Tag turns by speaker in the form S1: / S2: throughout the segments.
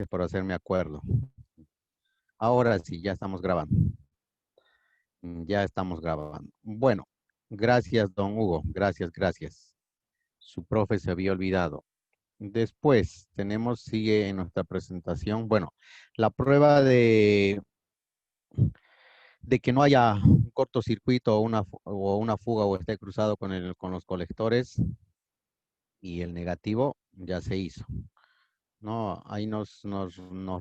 S1: por hacerme acuerdo. Ahora sí, ya estamos grabando. Ya estamos grabando. Bueno, gracias, don Hugo. Gracias, gracias. Su profe se había olvidado. Después tenemos, sigue en nuestra presentación, bueno, la prueba de que no haya un cortocircuito o una fuga o esté cruzado con los colectores y el negativo ya se hizo. No, ahí nos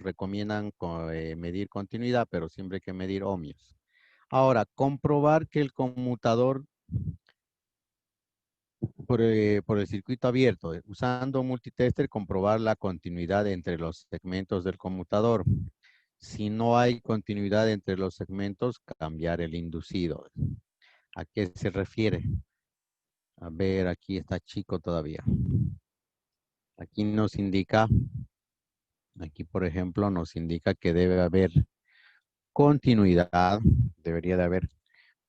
S1: recomiendan medir continuidad, pero siempre hay que medir ohmios. Ahora, comprobar que el conmutador por el circuito abierto, usando multitester, comprobar la continuidad entre los segmentos del conmutador. Si no hay continuidad entre los segmentos, cambiar el inducido. ¿A qué se refiere? A ver, aquí está chico todavía. Aquí nos indica, aquí por ejemplo, nos indica que debe haber continuidad, debería de haber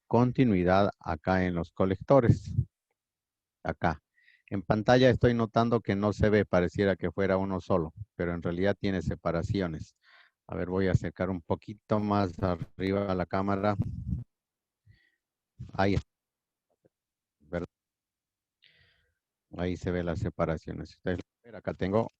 S1: continuidad acá en los colectores. Acá. En pantalla estoy notando que no se ve, pareciera que fuera uno solo, pero en realidad tiene separaciones. A ver, voy a acercar un poquito más arriba a la cámara. Ahí, ¿verdad? Ahí se ve las separaciones. Ustedes ven, acá tengo.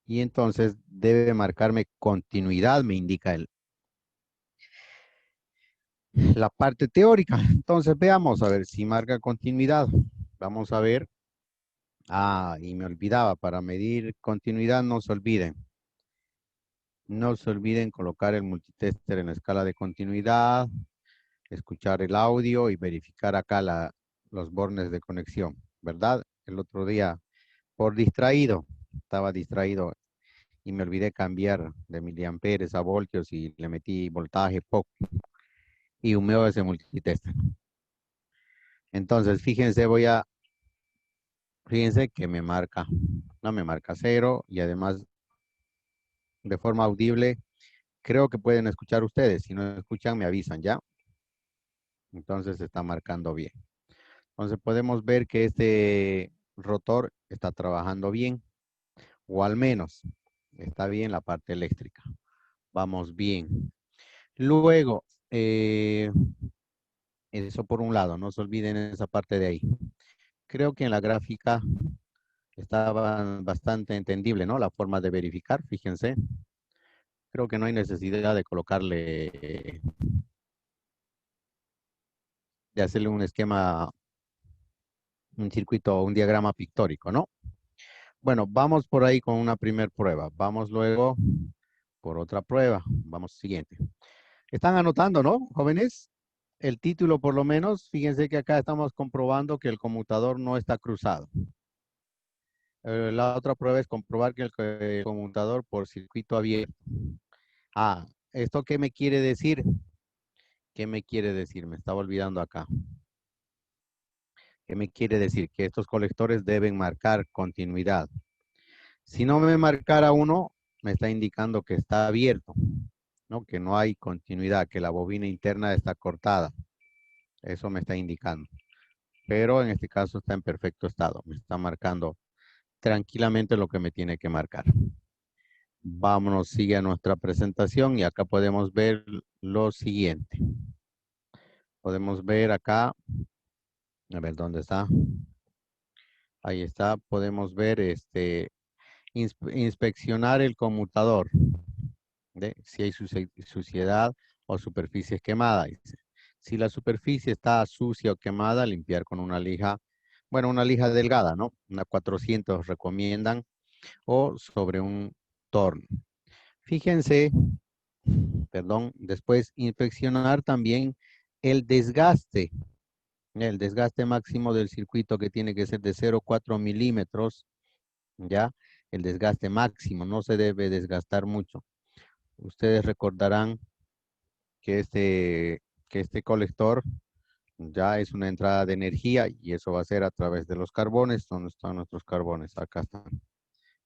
S1: Y entonces debe marcarme continuidad, me indica la parte teórica. Entonces veamos a ver si marca continuidad. Vamos a ver. Ah, y me olvidaba, para medir continuidad no se olviden. No se olviden colocar el multitester en la escala de continuidad, escuchar el audio y verificar acá los bornes de conexión, ¿verdad? El otro día, por distraído, estaba distraído y me olvidé cambiar de miliamperes a voltios y le metí voltaje poco y humeo ese multitester. Entonces, fíjense que no me marca cero y además de forma audible, creo que pueden escuchar ustedes. Si no escuchan, me avisan ya. Entonces está marcando bien. Entonces podemos ver que este rotor está trabajando bien, o al menos está bien la parte eléctrica. Vamos bien. Luego, eso por un lado, no se olviden esa parte de ahí. Creo que en la gráfica estaba bastante entendible, ¿no? La forma de verificar, fíjense. Creo que no hay necesidad de de hacerle un esquema, un circuito, un diagrama pictórico, ¿no? Bueno, vamos por ahí con una primer prueba. Vamos luego por otra prueba. Vamos siguiente. Están anotando, ¿no, jóvenes? El título por lo menos, fíjense que acá estamos comprobando que el conmutador no está cruzado. La otra prueba es comprobar que el conmutador por circuito abierto. Ah, ¿esto qué me quiere decir? ¿Qué me quiere decir? Me estaba olvidando acá. ¿Qué me quiere decir? Que estos colectores deben marcar continuidad. Si no me marcara uno, me está indicando que está abierto, ¿no? Que no hay continuidad, que la bobina interna está cortada. Eso me está indicando. Pero en este caso está en perfecto estado. Me está marcando tranquilamente lo que me tiene que marcar. Vámonos, sigue a nuestra presentación y acá podemos ver lo siguiente. Podemos ver acá, a ver dónde está. Ahí está, podemos ver inspeccionar el conmutador, si hay suciedad o superficies quemadas. Si la superficie está sucia o quemada, limpiar con una lija, bueno, una lija delgada, ¿no? Una 400 recomiendan, o sobre un torno. Fíjense, perdón, después inspeccionar también el desgaste máximo del circuito que tiene que ser de 0,4 milímetros, ¿ya? El desgaste máximo, no se debe desgastar mucho. Ustedes recordarán que este colector ya es una entrada de energía y eso va a ser a través de los carbones. ¿Dónde están nuestros carbones? Acá están.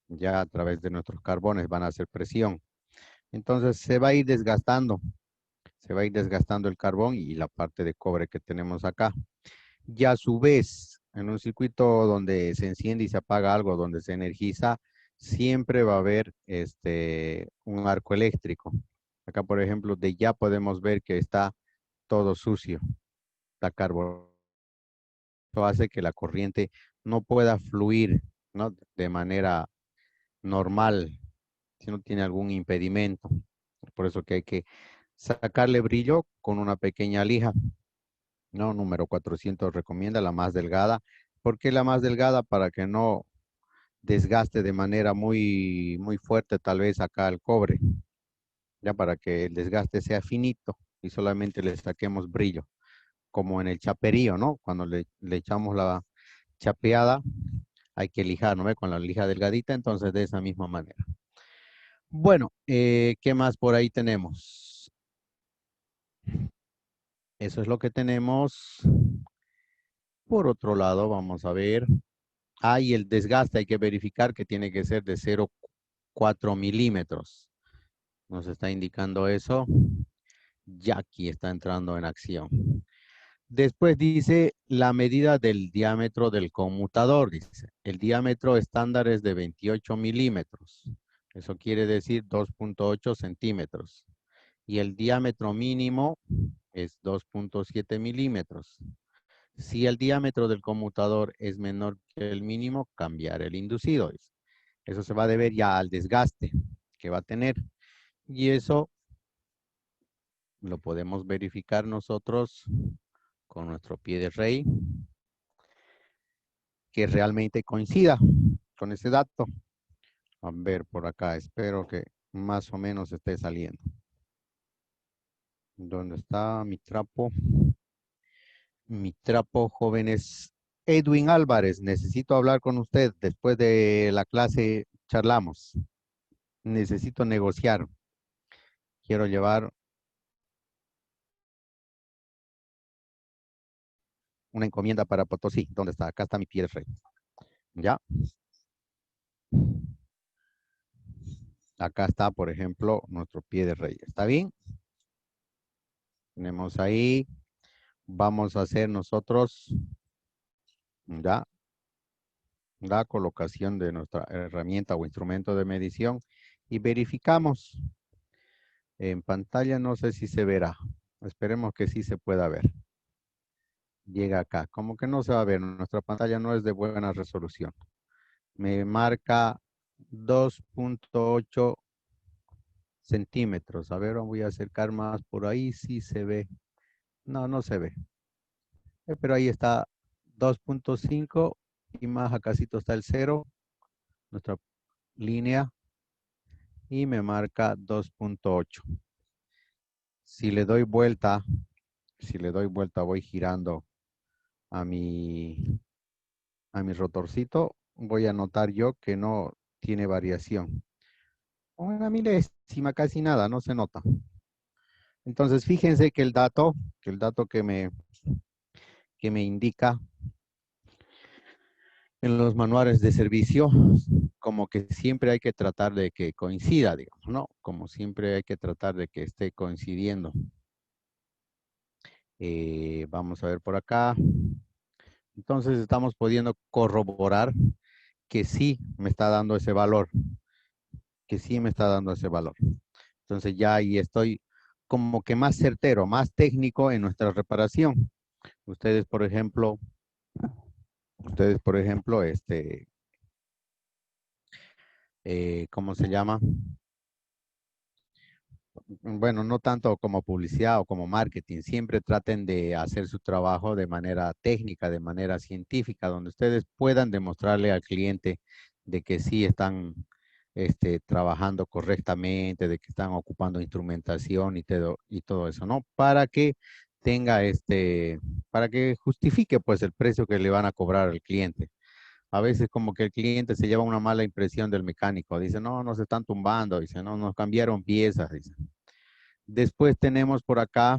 S1: Ya a través de nuestros carbones van a hacer presión. Entonces se va a ir desgastando. Se va a ir desgastando el carbón y la parte de cobre que tenemos acá. Y a su vez, En un circuito donde se enciende y se apaga algo, donde se energiza, siempre va a haber un arco eléctrico. Acá, por ejemplo, de ya podemos ver que está todo sucio, está carbón. Eso hace que la corriente no pueda fluir, ¿no? De manera normal, si no tiene algún impedimento. Por eso que hay que sacarle brillo con una pequeña lija, ¿no? Número 400 recomienda la más delgada. ¿Por qué la más delgada? Para que no desgaste de manera muy fuerte tal vez acá el cobre, ya para que el desgaste sea finito y solamente le saquemos brillo, como en el chaperío, ¿no? Cuando le echamos la chapeada, hay que lijar, ¿no ve? Con la lija delgadita, entonces de esa misma manera. Bueno, ¿qué más por ahí tenemos? Eso es lo que tenemos. Por otro lado, vamos a ver. Y el desgaste hay que verificar que tiene que ser de 0,4 milímetros. Nos está indicando eso. Ya aquí está entrando en acción. Después dice la medida del diámetro del conmutador. Dice, el diámetro estándar es de 28 milímetros. Eso quiere decir 2,8 centímetros. Y el diámetro mínimo es 2,7 milímetros. Si el diámetro del conmutador es menor que el mínimo, cambiar el inducido. Eso se va a deber ya al desgaste que va a tener. Y eso lo podemos verificar nosotros con nuestro pie de rey, que realmente coincida con ese dato. A ver por acá, espero que más o menos esté saliendo. ¿Dónde está mi trapo? Mi trapo, jóvenes. Edwin Álvarez, necesito hablar con usted. Después de la clase charlamos. Necesito negociar. Quiero llevar una encomienda para Potosí. ¿Dónde está? Acá está mi pie de rey. Ya. Acá está, por ejemplo, nuestro pie de rey. ¿Está bien? Tenemos ahí. Vamos a hacer nosotros ya la colocación de nuestra herramienta o instrumento de medición y verificamos. En pantalla no sé si se verá. Esperemos que sí se pueda ver. Llega acá. Como que no se va a ver. Nuestra pantalla no es de buena resolución. Me marca 2,8 centímetros. A ver, voy a acercar más por ahí. Sí se ve. No, no se ve. Pero ahí está 2,5 y más acácito está el 0. Nuestra línea. Y me marca 2,8. Si le doy vuelta, voy girando a mi rotorcito, voy a notar yo que no tiene variación. Una milésima, casi nada, no se nota. Entonces, fíjense que el dato que me indica en los manuales de servicio, como que siempre hay que tratar de que coincida, digamos, ¿no? Como siempre hay que tratar de que esté coincidiendo. Vamos a ver por acá. Entonces, estamos pudiendo corroborar que sí me está dando ese valor, que sí me está dando ese valor. Entonces ya ahí estoy como que más certero, más técnico en nuestra reparación. Ustedes, por ejemplo, ¿cómo se llama? Bueno, no tanto como publicidad o como marketing, siempre traten de hacer su trabajo de manera técnica, de manera científica, donde ustedes puedan demostrarle al cliente de que sí están trabajando correctamente, de que están ocupando instrumentación y todo eso, ¿no? Para que tenga para que justifique pues el precio que le van a cobrar al cliente. A veces como que el cliente se lleva una mala impresión del mecánico, dice, no, nos están tumbando, dice, no, nos cambiaron piezas, dice. Después tenemos por acá,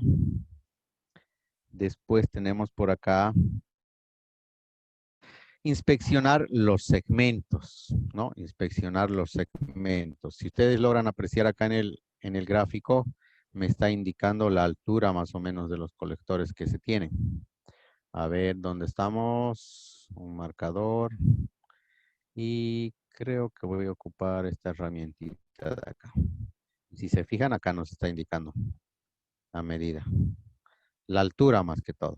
S1: inspeccionar los segmentos, ¿no? Inspeccionar los segmentos. Si ustedes logran apreciar acá en el gráfico, me está indicando la altura más o menos de los colectores que se tienen. A ver, ¿dónde estamos? Un marcador. Y creo que voy a ocupar esta herramientita de acá. Si se fijan, acá nos está indicando la medida. La altura más que todo.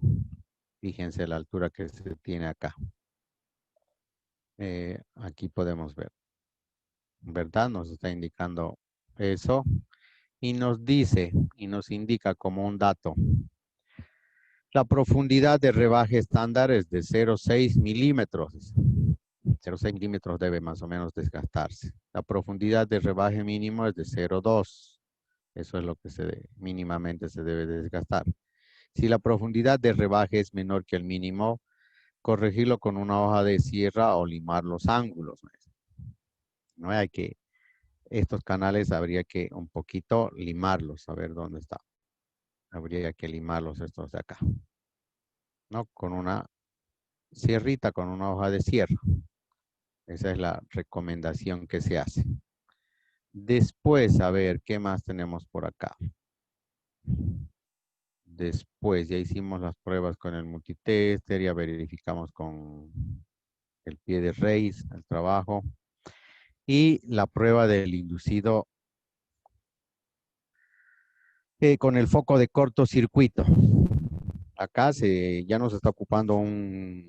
S1: Fíjense la altura que se tiene acá. Aquí podemos ver, ¿verdad? Nos está indicando eso. Y nos dice, y nos indica como un dato. La profundidad de rebaje estándar es de 0,6 milímetros. 0,6 milímetros debe más o menos desgastarse. La profundidad de rebaje mínimo es de 0,2. Eso es lo que mínimamente se debe desgastar. Si la profundidad de rebaje es menor que el mínimo, corregirlo con una hoja de sierra o limar los ángulos. No hay que, estos canales habría que un poquito limarlos, a ver dónde está. Habría que limarlos estos de acá, ¿no? Con una sierrita, con una hoja de sierra. Esa es la recomendación que se hace. Después, a ver, ¿qué más tenemos por acá? Después, ya hicimos las pruebas con el multitester, ya verificamos con el pie de raíz, el trabajo. Y la prueba del inducido con el foco de cortocircuito. Acá ya nos está ocupando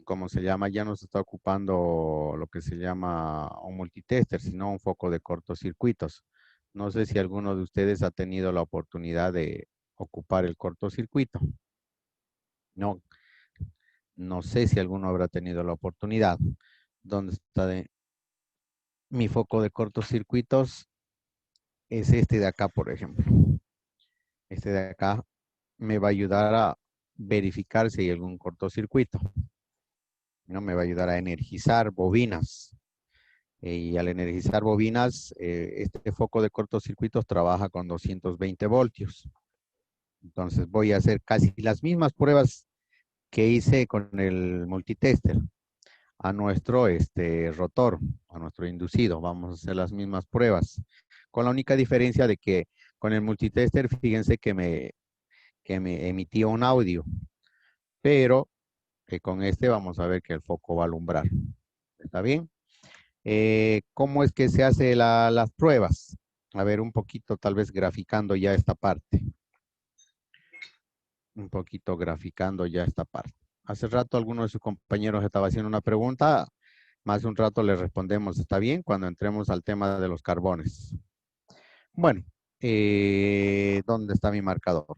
S1: ¿cómo se llama? Ya nos está ocupando lo que se llama un multitester, sino un foco de cortocircuitos. No sé si alguno de ustedes ha tenido la oportunidad de ocupar el cortocircuito. No, no sé si alguno habrá tenido la oportunidad. ¿Dónde está mi foco de cortocircuitos? Es este de acá, por ejemplo. Este de acá me va a ayudar a verificar si hay algún cortocircuito. ¿No? Me va a ayudar a energizar bobinas. Y al energizar bobinas, este foco de cortocircuitos trabaja con 220 voltios. Entonces voy a hacer casi las mismas pruebas que hice con el multitester a nuestro rotor, a nuestro inducido. Vamos a hacer las mismas pruebas. Con la única diferencia de que con el multitester, fíjense que me emitía un audio. Pero que con este vamos a ver que el foco va a alumbrar. ¿Está bien? ¿Cómo es que se hace las pruebas? A ver, un poquito tal vez graficando ya esta parte. Un poquito graficando ya esta parte. Hace rato alguno de sus compañeros estaba haciendo una pregunta. Más de un rato le respondemos, ¿está bien? Cuando entremos al tema de los carbones. Bueno, ¿dónde está mi marcador?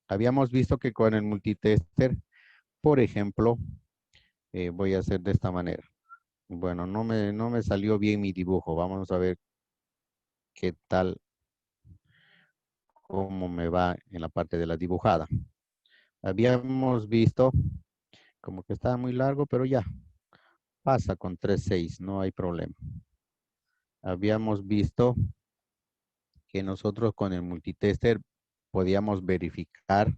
S1: Habíamos visto que con el multitester, por ejemplo, voy a hacer de esta manera. Bueno, no me salió bien mi dibujo. Vamos a ver qué tal, cómo me va en la parte de la dibujada. Habíamos visto como que estaba muy largo, pero ya pasa con 3.6, no hay problema. Habíamos visto que nosotros con el multitester podíamos verificar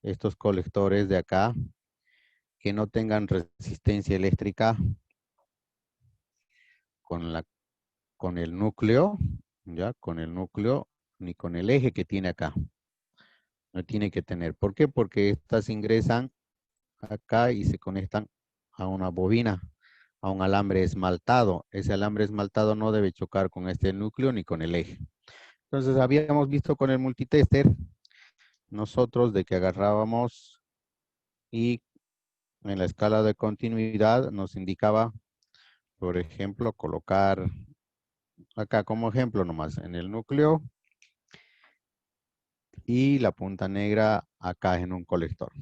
S1: estos colectores de acá que no tengan resistencia eléctrica con el núcleo, ya, con el núcleo, ni con el eje que tiene acá. No tiene que tener. ¿Por qué? Porque estas ingresan acá y se conectan a una bobina, a un alambre esmaltado. Ese alambre esmaltado no debe chocar con este núcleo ni con el eje. Entonces habíamos visto con el multitester, nosotros de que agarrábamos y en la escala de continuidad nos indicaba, por ejemplo, colocar acá como ejemplo nomás en el núcleo y la punta negra acá en un colector.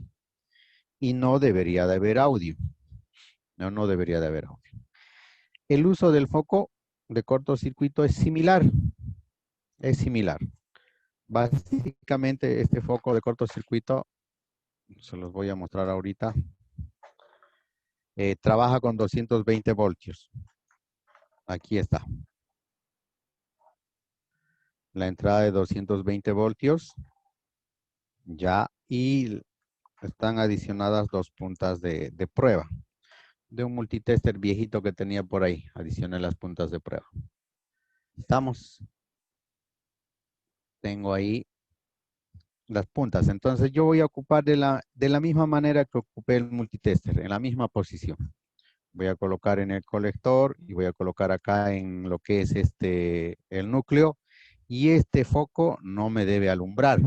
S1: Y no debería de haber audio. No debería de haber audio. El uso del foco de cortocircuito es similar. Es similar. Básicamente este foco de cortocircuito, se los voy a mostrar ahorita, trabaja con 220 voltios. Aquí está. La entrada de 220 voltios. Ya. Y están adicionadas dos puntas de prueba. De un multitester viejito que tenía por ahí. Adicioné las puntas de prueba. Estamos. Tengo ahí las puntas. Entonces yo voy a ocupar de la misma manera que ocupé el multitester, en la misma posición. Voy a colocar en el colector y voy a colocar acá en lo que es el núcleo. Y este foco no me debe alumbrar.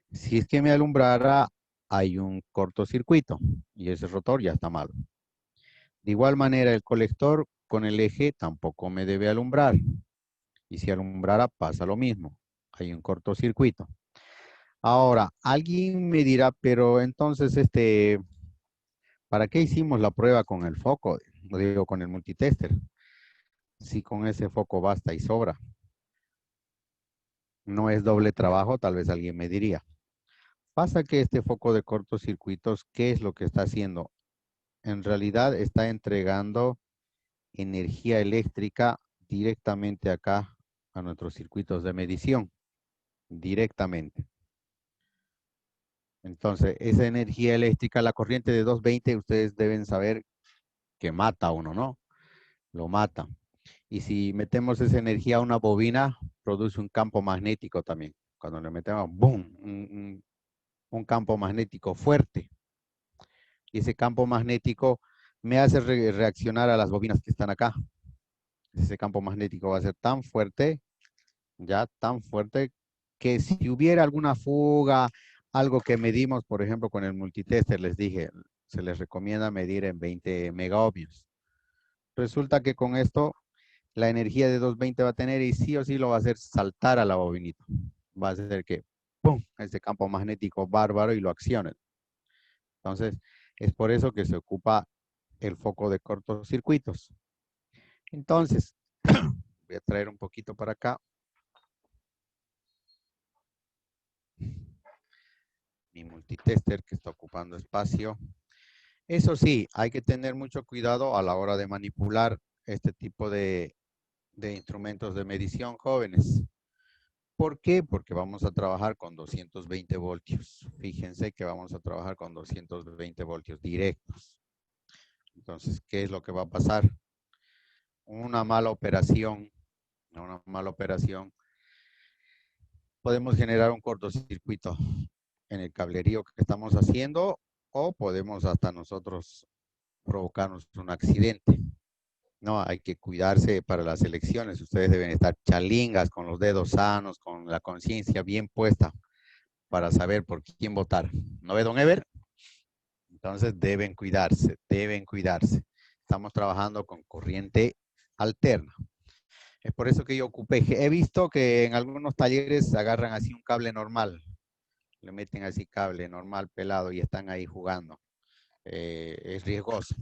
S1: Si es que me alumbrara, hay un cortocircuito y ese rotor ya está malo. De igual manera, el colector con el eje tampoco me debe alumbrar. Y si alumbrara, pasa lo mismo. Hay un cortocircuito. Ahora, alguien me dirá, pero entonces, ¿para qué hicimos la prueba con el foco? Lo digo, con el multitester. Si con ese foco basta y sobra. No es doble trabajo, tal vez alguien me diría. Pasa que este foco de cortocircuitos, ¿qué es lo que está haciendo? En realidad está entregando energía eléctrica directamente acá a nuestros circuitos de medición. Directamente. Entonces, esa energía eléctrica, la corriente de 220, ustedes deben saber que mata a uno, ¿no? Lo mata. Y si metemos esa energía a una bobina, produce un campo magnético también. Cuando le metemos, ¡boom! Un campo magnético fuerte. Y ese campo magnético me hace reaccionar a las bobinas que están acá. Ese campo magnético va a ser tan fuerte, ya tan fuerte, que si hubiera alguna fuga, algo que medimos, por ejemplo, con el multitester, les dije, se les recomienda medir en 20 megaohmios. Resulta que con esto, la energía de 220 va a tener y sí o sí lo va a hacer saltar a la bobinita. Va a hacer que, ¡pum!, ese campo magnético bárbaro y lo accione. Entonces, es por eso que se ocupa el foco de cortocircuitos. Entonces, voy a traer un poquito para acá. Mi multitester que está ocupando espacio. Eso sí, hay que tener mucho cuidado a la hora de manipular este tipo de instrumentos de medición, jóvenes. ¿Por qué? Porque vamos a trabajar con 220 voltios. Fíjense que vamos a trabajar con 220 voltios directos. Entonces, ¿qué es lo que va a pasar? Una mala operación, podemos generar un cortocircuito en el cablerío que estamos haciendo o podemos hasta nosotros provocarnos un accidente. No, hay que cuidarse para las elecciones. Ustedes deben estar chalingas, con los dedos sanos, con la conciencia bien puesta para saber por quién votar. ¿No ve, don Ever? Entonces deben cuidarse, deben cuidarse. Estamos trabajando con corriente alterna. Es por eso que yo ocupé. He visto que en algunos talleres agarran así un cable normal, le meten así cable normal pelado y están ahí jugando. Es riesgoso.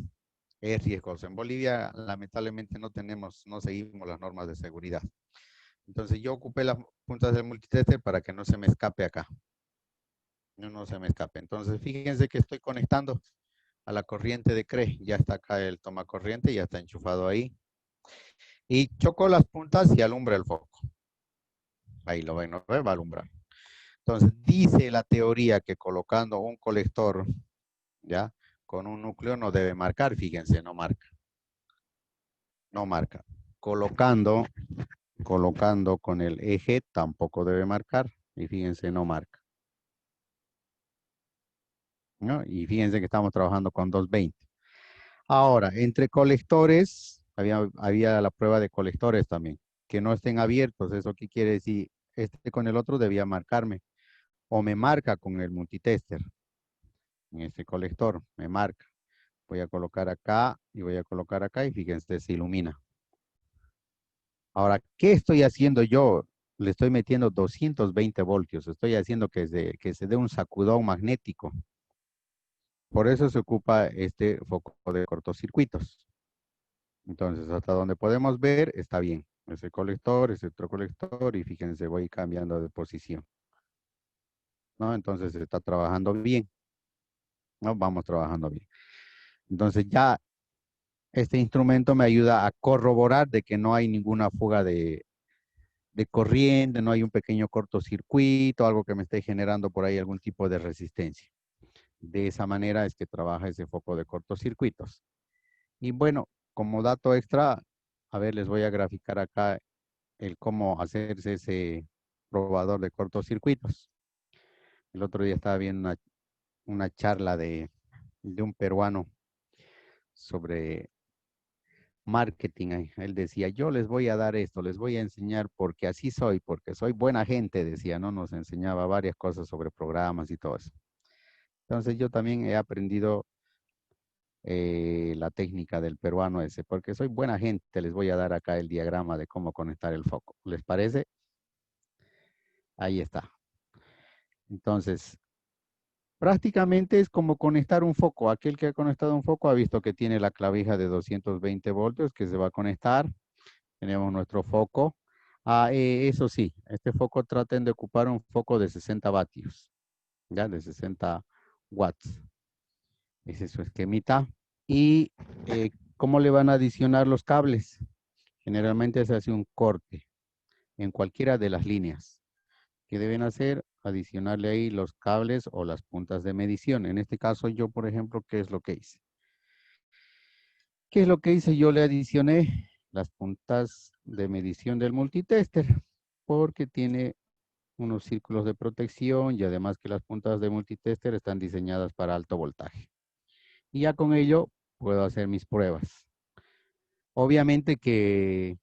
S1: Es riesgoso. En Bolivia, lamentablemente, no seguimos las normas de seguridad. Entonces, yo ocupé las puntas del multitester para que no se me escape acá. No se me escape. Entonces, fíjense que estoy conectando a la corriente de CRE. Ya está acá el toma corriente, ya está enchufado ahí. Y choco las puntas y alumbra el foco. Ahí lo ven, ¿no? Va a alumbrar. Entonces, dice la teoría que colocando un colector, ¿ya? Con un núcleo no debe marcar, fíjense, no marca. No marca. Colocando con el eje tampoco debe marcar. Y fíjense, no marca. ¿No? Y fíjense que estamos trabajando con 220. Ahora, entre colectores, había la prueba de colectores también. Que no estén abiertos. ¿Eso qué quiere decir? Este con el otro debía marcarme. O me marca con el multitester. En este colector, me marca. Voy a colocar acá y voy a colocar acá y fíjense, se ilumina. Ahora, ¿qué estoy haciendo yo? Le estoy metiendo 220 voltios. Estoy haciendo que se dé un sacudón magnético. Por eso se ocupa este foco de cortocircuitos. Entonces, hasta donde podemos ver, está bien. Ese colector, ese otro colector, y fíjense, voy cambiando de posición. ¿No? Entonces, se está trabajando bien. ¿No? Vamos trabajando bien. Entonces, ya este instrumento me ayuda a corroborar de que no hay ninguna fuga de corriente, no hay un pequeño cortocircuito, algo que me esté generando por ahí algún tipo de resistencia. De esa manera es que trabaja ese foco de cortocircuitos. Y bueno, como dato extra, a ver, les voy a graficar acá el cómo hacerse ese probador de cortocircuitos. El otro día estaba viendo una charla de un peruano sobre marketing. Él decía, yo les voy a dar esto, les voy a enseñar porque así soy, porque soy buena gente, decía, ¿no? Nos enseñaba varias cosas sobre programas y todo eso. Entonces yo también he aprendido la técnica del peruano ese, porque soy buena gente, les voy a dar acá el diagrama de cómo conectar el foco. ¿Les parece? Ahí está. Entonces, prácticamente es como conectar un foco. Aquel que ha conectado un foco ha visto que tiene la clavija de 220 voltios que se va a conectar. Tenemos nuestro foco. Eso sí, este foco traten de ocupar un foco de 60 vatios, ya de 60 watts. Ese es su esquemita. Y ¿cómo le van a adicionar los cables? Generalmente se hace un corte en cualquiera de las líneas. ¿Qué deben hacer? Adicionarle ahí los cables o las puntas de medición. En este caso yo, por ejemplo, ¿qué es lo que hice? ¿Qué es lo que hice? Yo le adicioné las puntas de medición del multitester porque tiene unos círculos de protección y además que las puntas de multitester están diseñadas para alto voltaje. Y ya con ello puedo hacer mis pruebas. Obviamente que,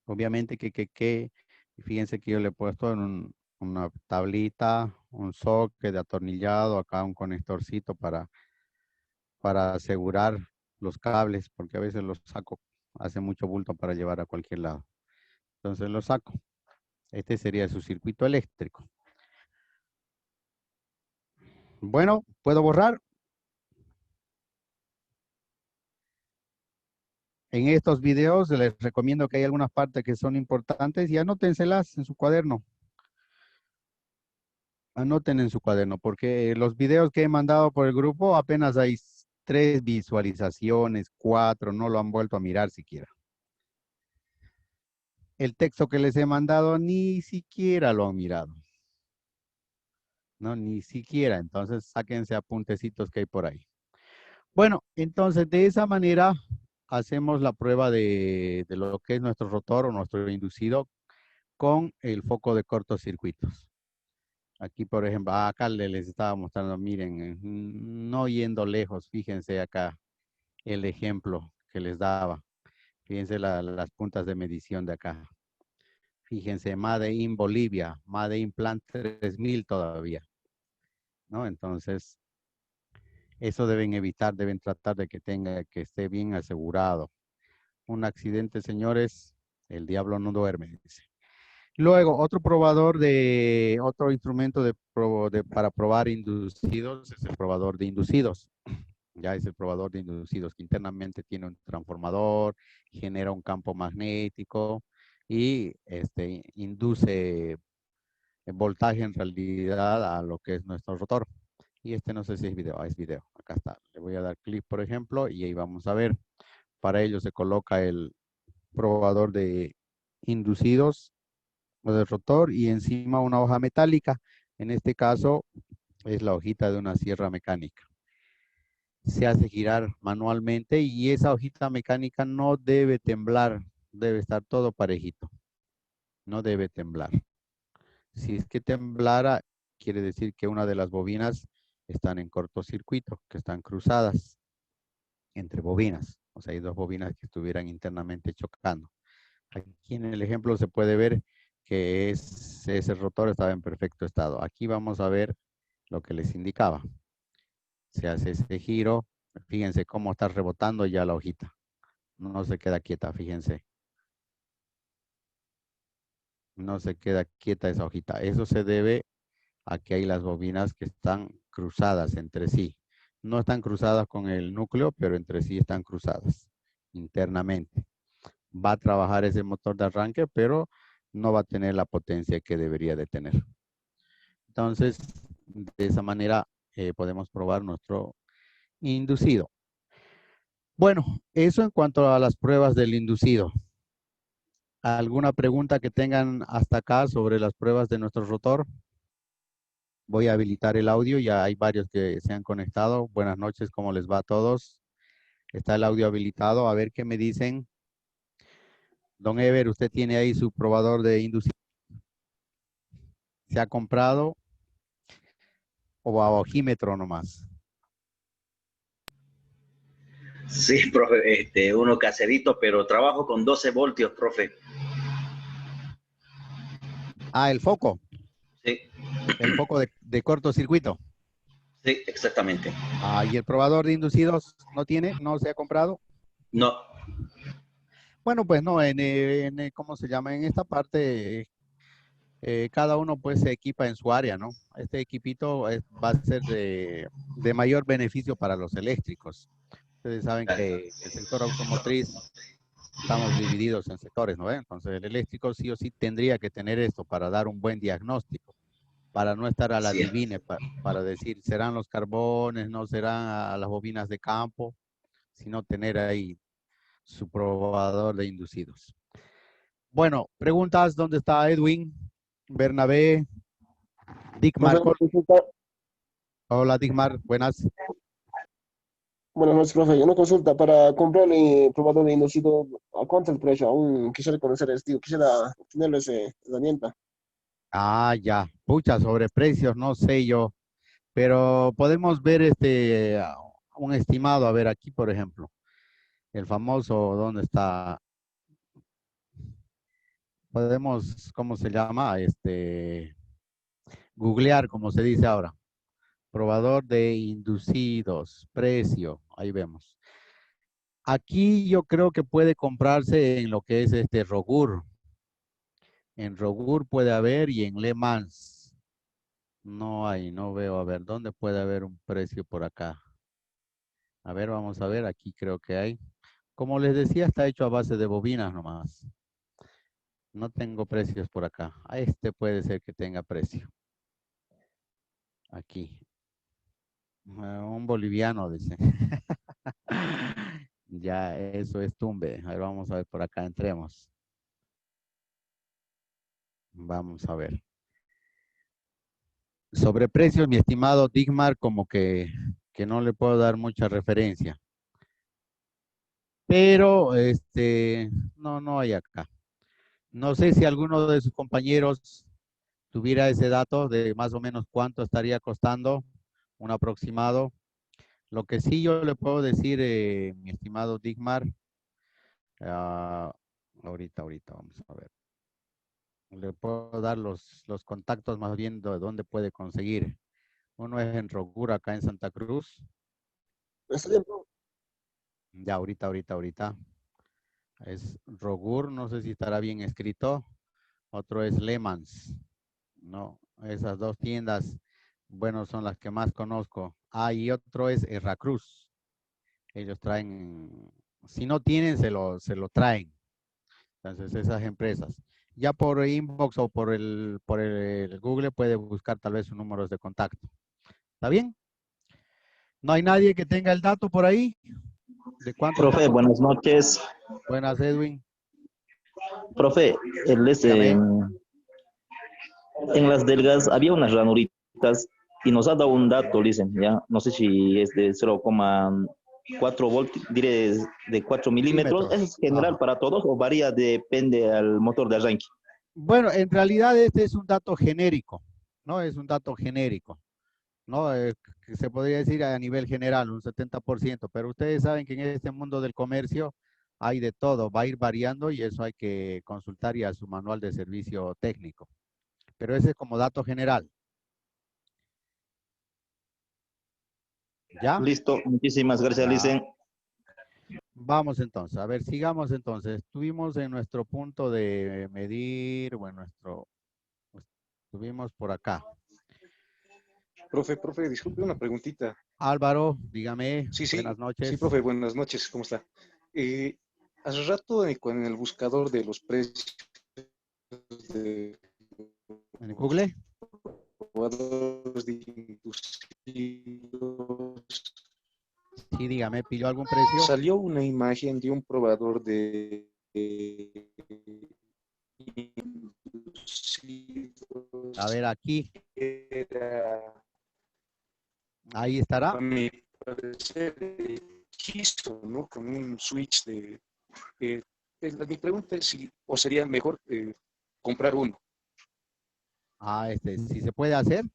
S1: obviamente fíjense que yo le he puesto en una tablita, un socket de atornillado, acá un conectorcito para asegurar los cables, porque a veces los saco, hace mucho bulto para llevar a cualquier lado. Entonces los saco. Este sería su circuito eléctrico. Bueno, ¿puedo borrar? En estos videos les recomiendo que hay algunas partes que son importantes y anótenselas en su cuaderno. Anoten en su cuaderno, porque los videos que he mandado por el grupo apenas hay 3 visualizaciones, 4, no lo han vuelto a mirar siquiera. El texto que les he mandado ni siquiera lo han mirado. No, ni siquiera. Entonces, sáquense apuntecitos que hay por ahí. Bueno, entonces de esa manera hacemos la prueba de lo que es nuestro rotor o nuestro inducido con el foco de cortocircuitos. Aquí, por ejemplo, acá les estaba mostrando, miren, no yendo lejos, fíjense acá el ejemplo que les daba. Fíjense las puntas de medición de acá. Fíjense, Made in Bolivia, Made in Plant 3000 todavía, ¿no? Entonces, eso deben evitar, deben tratar de que esté bien asegurado. Un accidente, señores, el diablo no duerme, dice. Luego, otro instrumento para probar inducidos es el probador de inducidos. Ya es el probador de inducidos que internamente tiene un transformador, genera un campo magnético y induce voltaje en realidad a lo que es nuestro rotor. Y no sé si es video, es video. Acá está. Le voy a dar clic, por ejemplo, y ahí vamos a ver. Para ello se coloca el probador de inducidos o del rotor y encima una hoja metálica. En este caso es la hojita de una sierra mecánica. Se hace girar manualmente y esa hojita mecánica no debe temblar, debe estar todo parejito, no debe temblar. Si es que temblara, quiere decir que una de las bobinas están en cortocircuito, que están cruzadas entre bobinas. O sea, hay 2 bobinas que estuvieran internamente chocando. Aquí en el ejemplo se puede ver que ese rotor estaba en perfecto estado. Aquí vamos a ver lo que les indicaba. Se hace ese giro. Fíjense cómo está rebotando ya la hojita. No se queda quieta, fíjense. No se queda quieta esa hojita. Eso se debe a que hay las bobinas que están cruzadas entre sí. No están cruzadas con el núcleo, pero entre sí están cruzadas internamente. Va a trabajar ese motor de arranque, pero no va a tener la potencia que debería de tener. Entonces, de esa manera podemos probar nuestro inducido. Bueno, eso en cuanto a las pruebas del inducido. ¿Alguna pregunta que tengan hasta acá sobre las pruebas de nuestro rotor? Voy a habilitar el audio, ya hay varios que se han conectado. Buenas noches, ¿cómo les va a todos? Está el audio habilitado, a ver qué me dicen. Don Ever, ¿usted tiene ahí su probador de inducido? ¿Se ha comprado o a ojímetro nomás?
S2: Sí, profe, uno caserito, pero trabajo con 12 voltios, profe.
S1: Ah,
S2: Sí,
S1: el foco de cortocircuito.
S2: sí, exactamente.
S1: Ah, ¿y el probador de inducidos no tiene? ¿No se ha comprado?
S2: No,
S1: Bueno, pues no, ¿cómo se llama? En esta parte, cada uno pues se equipa en su área, ¿no? Este equipito va a ser de mayor beneficio para los eléctricos. Ustedes saben que el sector automotriz estamos divididos en sectores, ¿no? Entonces el eléctrico sí o sí tendría que tener esto para dar un buen diagnóstico, para no estar a la
S2: así es.
S1: divine, para decir, ¿serán los carbones, no serán a las bobinas de campo? Sino tener ahí su probador de inducidos. Bueno, preguntas, ¿dónde está Edwin? Bernabé, Dick
S3: Profe,
S1: Marcos.
S3: una consulta.
S1: Hola, Dickmar, buenas.
S3: Buenas noches, profe. Una consulta para comprar mi probador de inducido. ¿A cuánto el precio? Aún quisiera conocer el estilo. Quisiera obtener esa herramienta.
S1: Ah, ya. Pucha, sobre precios, no sé yo, pero podemos ver un estimado. A ver, aquí, por ejemplo, el famoso, ¿dónde está? Podemos, ¿cómo se llama? Googlear, como se dice ahora. Probador de inducidos, precio, ahí vemos. Aquí yo creo que puede comprarse en lo que es este Rogur. En Rogur puede haber y en Le Mans. No hay, no veo. A ver, ¿dónde puede haber un precio por acá? A ver, vamos a ver, aquí creo que hay. Como les decía, está hecho a base de bobinas nomás. No tengo precios por acá. A este puede ser que tenga precio. Aquí. Un boliviano, dice. Ya, eso es tumbe. A ver, vamos a ver por acá, entremos. Vamos a ver. Sobre precios, mi estimado Digmar, como que no le puedo dar mucha referencia. Pero, no, no hay acá. No sé si alguno de sus compañeros tuviera ese dato de más o menos cuánto estaría costando, un aproximado. Lo que sí yo le puedo decir, mi estimado Digmar, ah, ahorita vamos a ver. Le puedo dar los contactos más bien de dónde puede conseguir. Uno es en Rogura, acá en Santa Cruz.
S3: Está bien, profe.
S1: Ya, ahorita. Es Rogur, no sé si estará bien escrito. Otro es Lemans. No, esas dos tiendas, bueno, son las que más conozco. Ah, y otro es Erracruz. Ellos traen, si no tienen, se lo traen. Entonces, esas empresas. Ya por inbox o por el Google puede buscar tal vez sus números de contacto. ¿Está bien? ¿No hay nadie que tenga el dato por ahí? ¿De cuánto está
S4: Profe,
S1: costando?
S4: buenas noches.
S1: Buenas, Edwin.
S4: Profe,
S1: Dígame.
S4: en las delgas había unas ranuritas y nos ha dado un dato, dicen, ya. No sé si es de 0,4 voltios, diré de 4 milímetros.
S1: Milímetros.
S4: ¿Es general
S1: Ajá.
S4: para todos o varía, depende al motor de arranque?
S1: Bueno, en realidad este es un dato genérico, ¿no? Es un dato genérico, ¿no? Que se podría decir a nivel general, un 70%, pero ustedes saben que en este mundo del comercio hay de todo, va a ir variando y eso hay que consultar ya su manual de servicio técnico. Pero ese es como dato general, ¿ya?
S4: Listo, muchísimas gracias,
S1: Ya.
S4: dicen.
S1: Vamos entonces, a ver, sigamos entonces. Estuvimos en nuestro punto de medir, bueno, estuvimos por acá.
S5: Profe, disculpe una preguntita.
S1: Álvaro, dígame,
S5: Sí,
S1: buenas
S5: sí,
S1: noches.
S5: profe, buenas noches, ¿cómo está? Eh, Hace rato en el buscador de los precios de
S1: ¿En
S5: los
S1: Google?
S5: probadores de inducidos,
S1: Sí, dígame, ¿pilló algún precio?
S5: salió una imagen de un probador de
S1: A
S5: inducidos
S1: ver, aquí,
S5: que era,
S1: ahí estará.
S5: a mi parecer, quiso, ¿no? Con un switch de... mi pregunta es si, o sería mejor comprar uno.
S1: Si se puede hacer.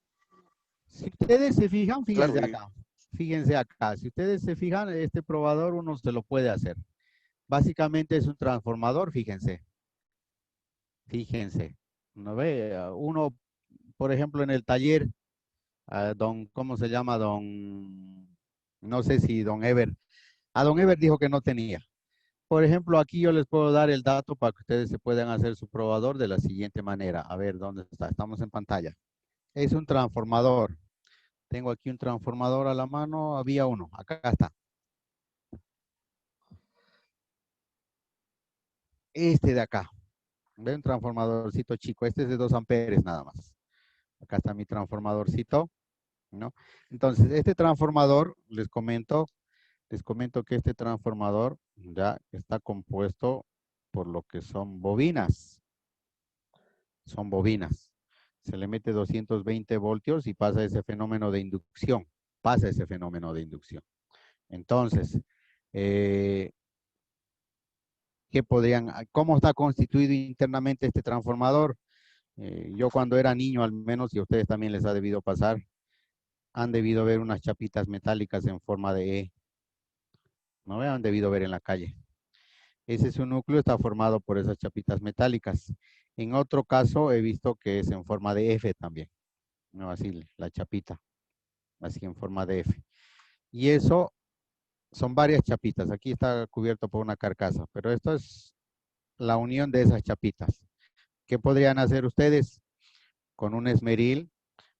S1: Si ustedes se fijan, fíjense
S5: Claro,
S1: acá. Fíjense acá. Si ustedes se fijan, este probador uno se lo puede hacer. Básicamente es un transformador, fíjense. Fíjense. Uno ve, uno, por ejemplo, en el taller, ¿cómo se llama? No sé si don Ever. A don Ever dijo que no tenía. Por ejemplo, aquí yo les puedo dar el dato para que ustedes se puedan hacer su probador de la siguiente manera. A ver, ¿dónde está? Estamos en pantalla. Es un transformador. Tengo aquí un transformador a la mano. Había uno. Acá está. Este de acá. Ve un transformadorcito chico. Este es de 2 amperes nada más. Acá está mi transformadorcito, ¿no? Entonces, este transformador, les comento que este transformador ya está compuesto por lo que son bobinas. Son bobinas. Se le mete 220 voltios y pasa ese fenómeno de inducción. Pasa ese fenómeno de inducción. Entonces, ¿cómo está constituido internamente este transformador? Yo cuando era niño, al menos, y a ustedes también les ha debido pasar, han debido ver unas chapitas metálicas en forma de E. ¿No? Han debido ver en la calle. Ese su núcleo está formado por esas chapitas metálicas. En otro caso he visto que es en forma de F también. ¿No? Así la chapita, así en forma de F. Y eso son varias chapitas. Aquí está cubierto por una carcasa, pero esto es la unión de esas chapitas. ¿Qué podrían hacer ustedes? Con un esmeril,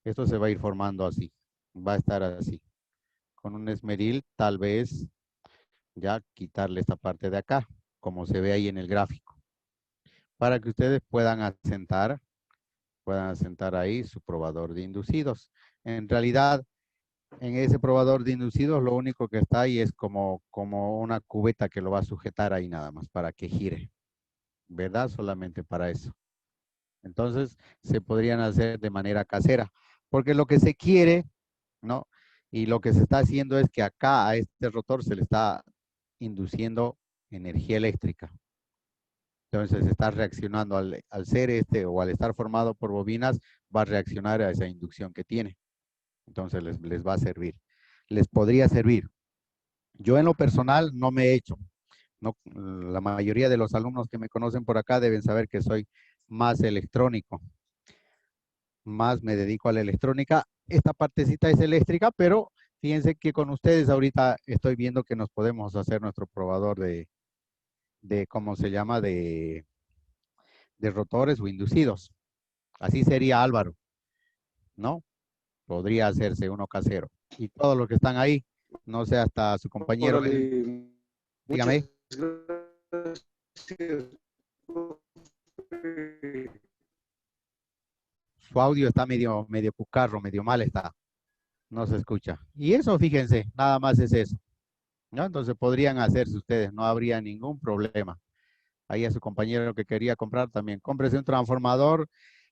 S1: esto se va a ir formando así. Va a estar así. Con un esmeril, tal vez ya quitarle esta parte de acá, como se ve ahí en el gráfico, para que ustedes puedan asentar ahí su probador de inducidos. En realidad, en ese probador de inducidos, lo único que está ahí es como una cubeta que lo va a sujetar ahí nada más, para que gire, ¿verdad? Solamente para eso. Entonces, se podrían hacer de manera casera, porque lo que se quiere, ¿no? Y lo que se está haciendo es que acá a este rotor se le está induciendo energía eléctrica. Entonces está reaccionando al ser o al estar formado por bobinas, va a reaccionar a esa inducción que tiene. Entonces les va a servir. Les podría servir. Yo en lo personal no me he hecho. No, la mayoría de los alumnos que me conocen por acá deben saber que soy más electrónico. Más me dedico a la electrónica. Esta partecita es eléctrica, pero fíjense que con ustedes ahorita estoy viendo que nos podemos hacer nuestro probador de ¿cómo se llama? De rotores o inducidos. Así sería Álvaro, ¿no? Podría hacerse uno casero. Y todos los que están ahí, no sé, hasta su compañero,
S5: órale,
S1: dígame.
S5: muchas gracias.
S1: Su audio está medio pucarro, medio mal está. No se escucha. Y eso, fíjense, nada más es eso, ¿no? Entonces podrían hacerse ustedes, no habría ningún problema. Ahí a su compañero que quería comprar también, cómprese un transformador,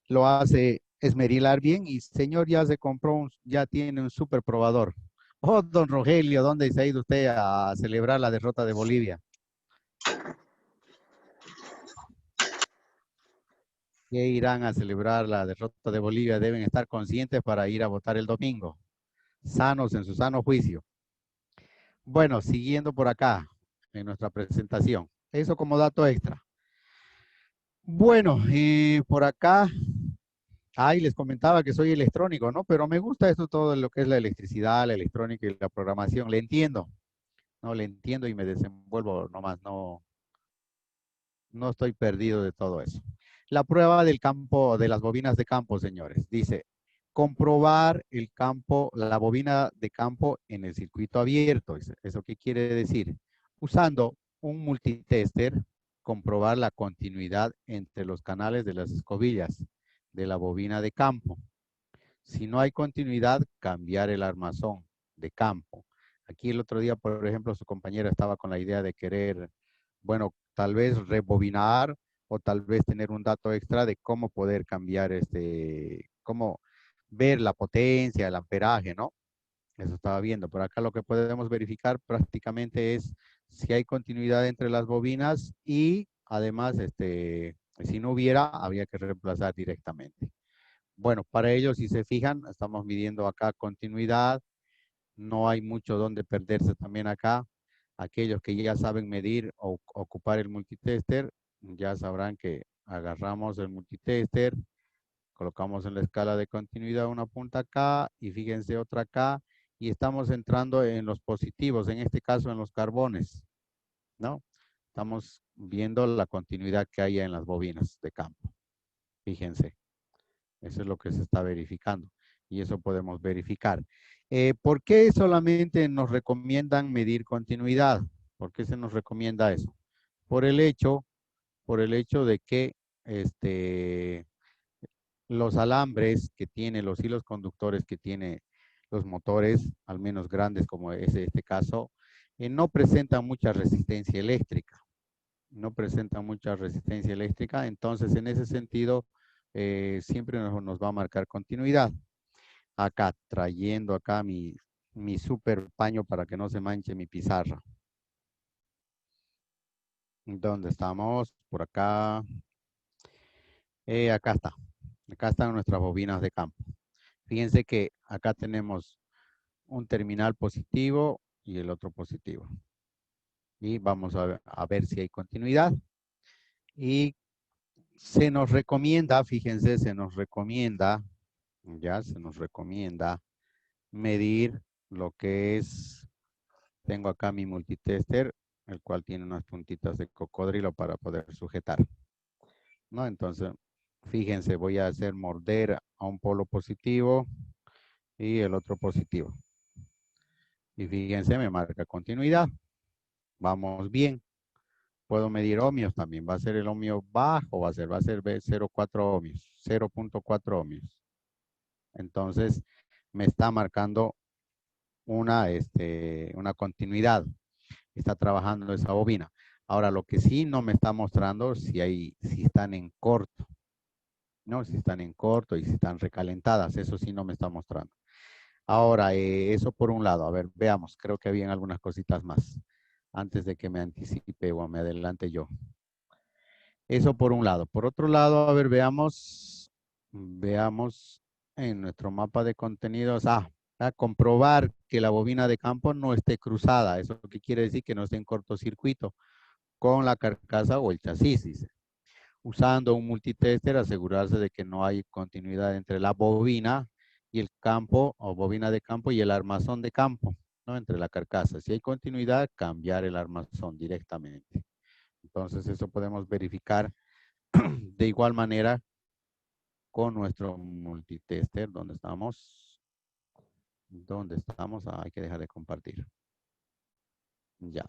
S1: lo hace esmerilar bien y señor ya se compró, ya tiene un super probador. Oh, don Rogelio, ¿dónde se ha ido usted a celebrar la derrota de Bolivia? ¿Qué irán a celebrar la derrota de Bolivia? Deben estar conscientes para ir a votar el domingo, sanos en su sano juicio. Bueno, siguiendo por acá en nuestra presentación. Eso como dato extra. Bueno, por acá, les comentaba que soy electrónico, ¿no? Pero me gusta esto todo lo que es la electricidad, la electrónica y la programación. Le entiendo, ¿no? Le entiendo y me desenvuelvo nomás, no estoy perdido de todo eso. La prueba del campo, de las bobinas de campo, señores, dice, comprobar el campo, la bobina de campo en el circuito abierto. ¿Eso qué quiere decir? Usando un multitester, comprobar la continuidad entre los canales de las escobillas de la bobina de campo. Si no hay continuidad, cambiar el armazón de campo. Aquí el otro día, por ejemplo, su compañera estaba con la idea de querer, bueno, tal vez rebobinar o tal vez tener un dato extra de cómo poder cambiar cómo ver la potencia, el amperaje, ¿no? Eso estaba viendo. Por acá lo que podemos verificar prácticamente es si hay continuidad entre las bobinas y además, si no hubiera, habría que reemplazar directamente. Bueno, para ello, si se fijan, estamos midiendo acá continuidad. No hay mucho donde perderse también acá. Aquellos que ya saben medir o ocupar el multitester, ya sabrán que agarramos el multitester, colocamos en la escala de continuidad una punta acá y fíjense otra acá y estamos entrando en los positivos, en este caso en los carbones, ¿no? Estamos viendo la continuidad que hay en las bobinas de campo. Fíjense, eso es lo que se está verificando y eso podemos verificar. ¿Por qué solamente nos recomiendan medir continuidad? ¿Por qué se nos recomienda eso? Por el hecho de que los alambres que tiene, los hilos conductores que tiene los motores, al menos grandes como es este caso, no presentan mucha resistencia eléctrica. No presentan mucha resistencia eléctrica, entonces en ese sentido siempre nos va a marcar continuidad. Acá, trayendo acá mi super paño para que no se manche mi pizarra. ¿Dónde estamos? Por acá. Acá está. Acá están nuestras bobinas de campo. Fíjense que acá tenemos un terminal positivo y el otro positivo. Y vamos a ver si hay continuidad. Y se nos recomienda, fíjense, se nos recomienda medir lo que es, tengo acá mi multitester, el cual tiene unas puntitas de cocodrilo para poder sujetar, ¿no? Entonces, fíjense, voy a hacer morder a un polo positivo y el otro positivo. Y fíjense, me marca continuidad. Vamos bien. Puedo medir ohmios también. Va a ser el ohmio bajo, va a ser 0.4 ohmios, 0.4 ohmios. Entonces, me está marcando una continuidad. Está trabajando esa bobina. Ahora, lo que sí no me está mostrando si están en corto, ¿no? Si están en corto y si están recalentadas, eso sí no me está mostrando. Ahora, eso por un lado. A ver, veamos. Creo que habían algunas cositas más antes de que me anticipe o me adelante yo. Eso por un lado. Por otro lado, a ver, veamos en nuestro mapa de contenidos. A comprobar que la bobina de campo no esté cruzada. ¿Eso qué quiere decir? Que no esté en cortocircuito con la carcasa o el chasis, dice. Usando un multitester, asegurarse de que no hay continuidad entre la bobina y el campo o bobina de campo y el armazón de campo, ¿no? Entre la carcasa. Si hay continuidad, cambiar el armazón directamente. Entonces, eso podemos verificar de igual manera con nuestro multitester. ¿Dónde estamos? ¿Dónde estamos? Hay que dejar de compartir. Ya.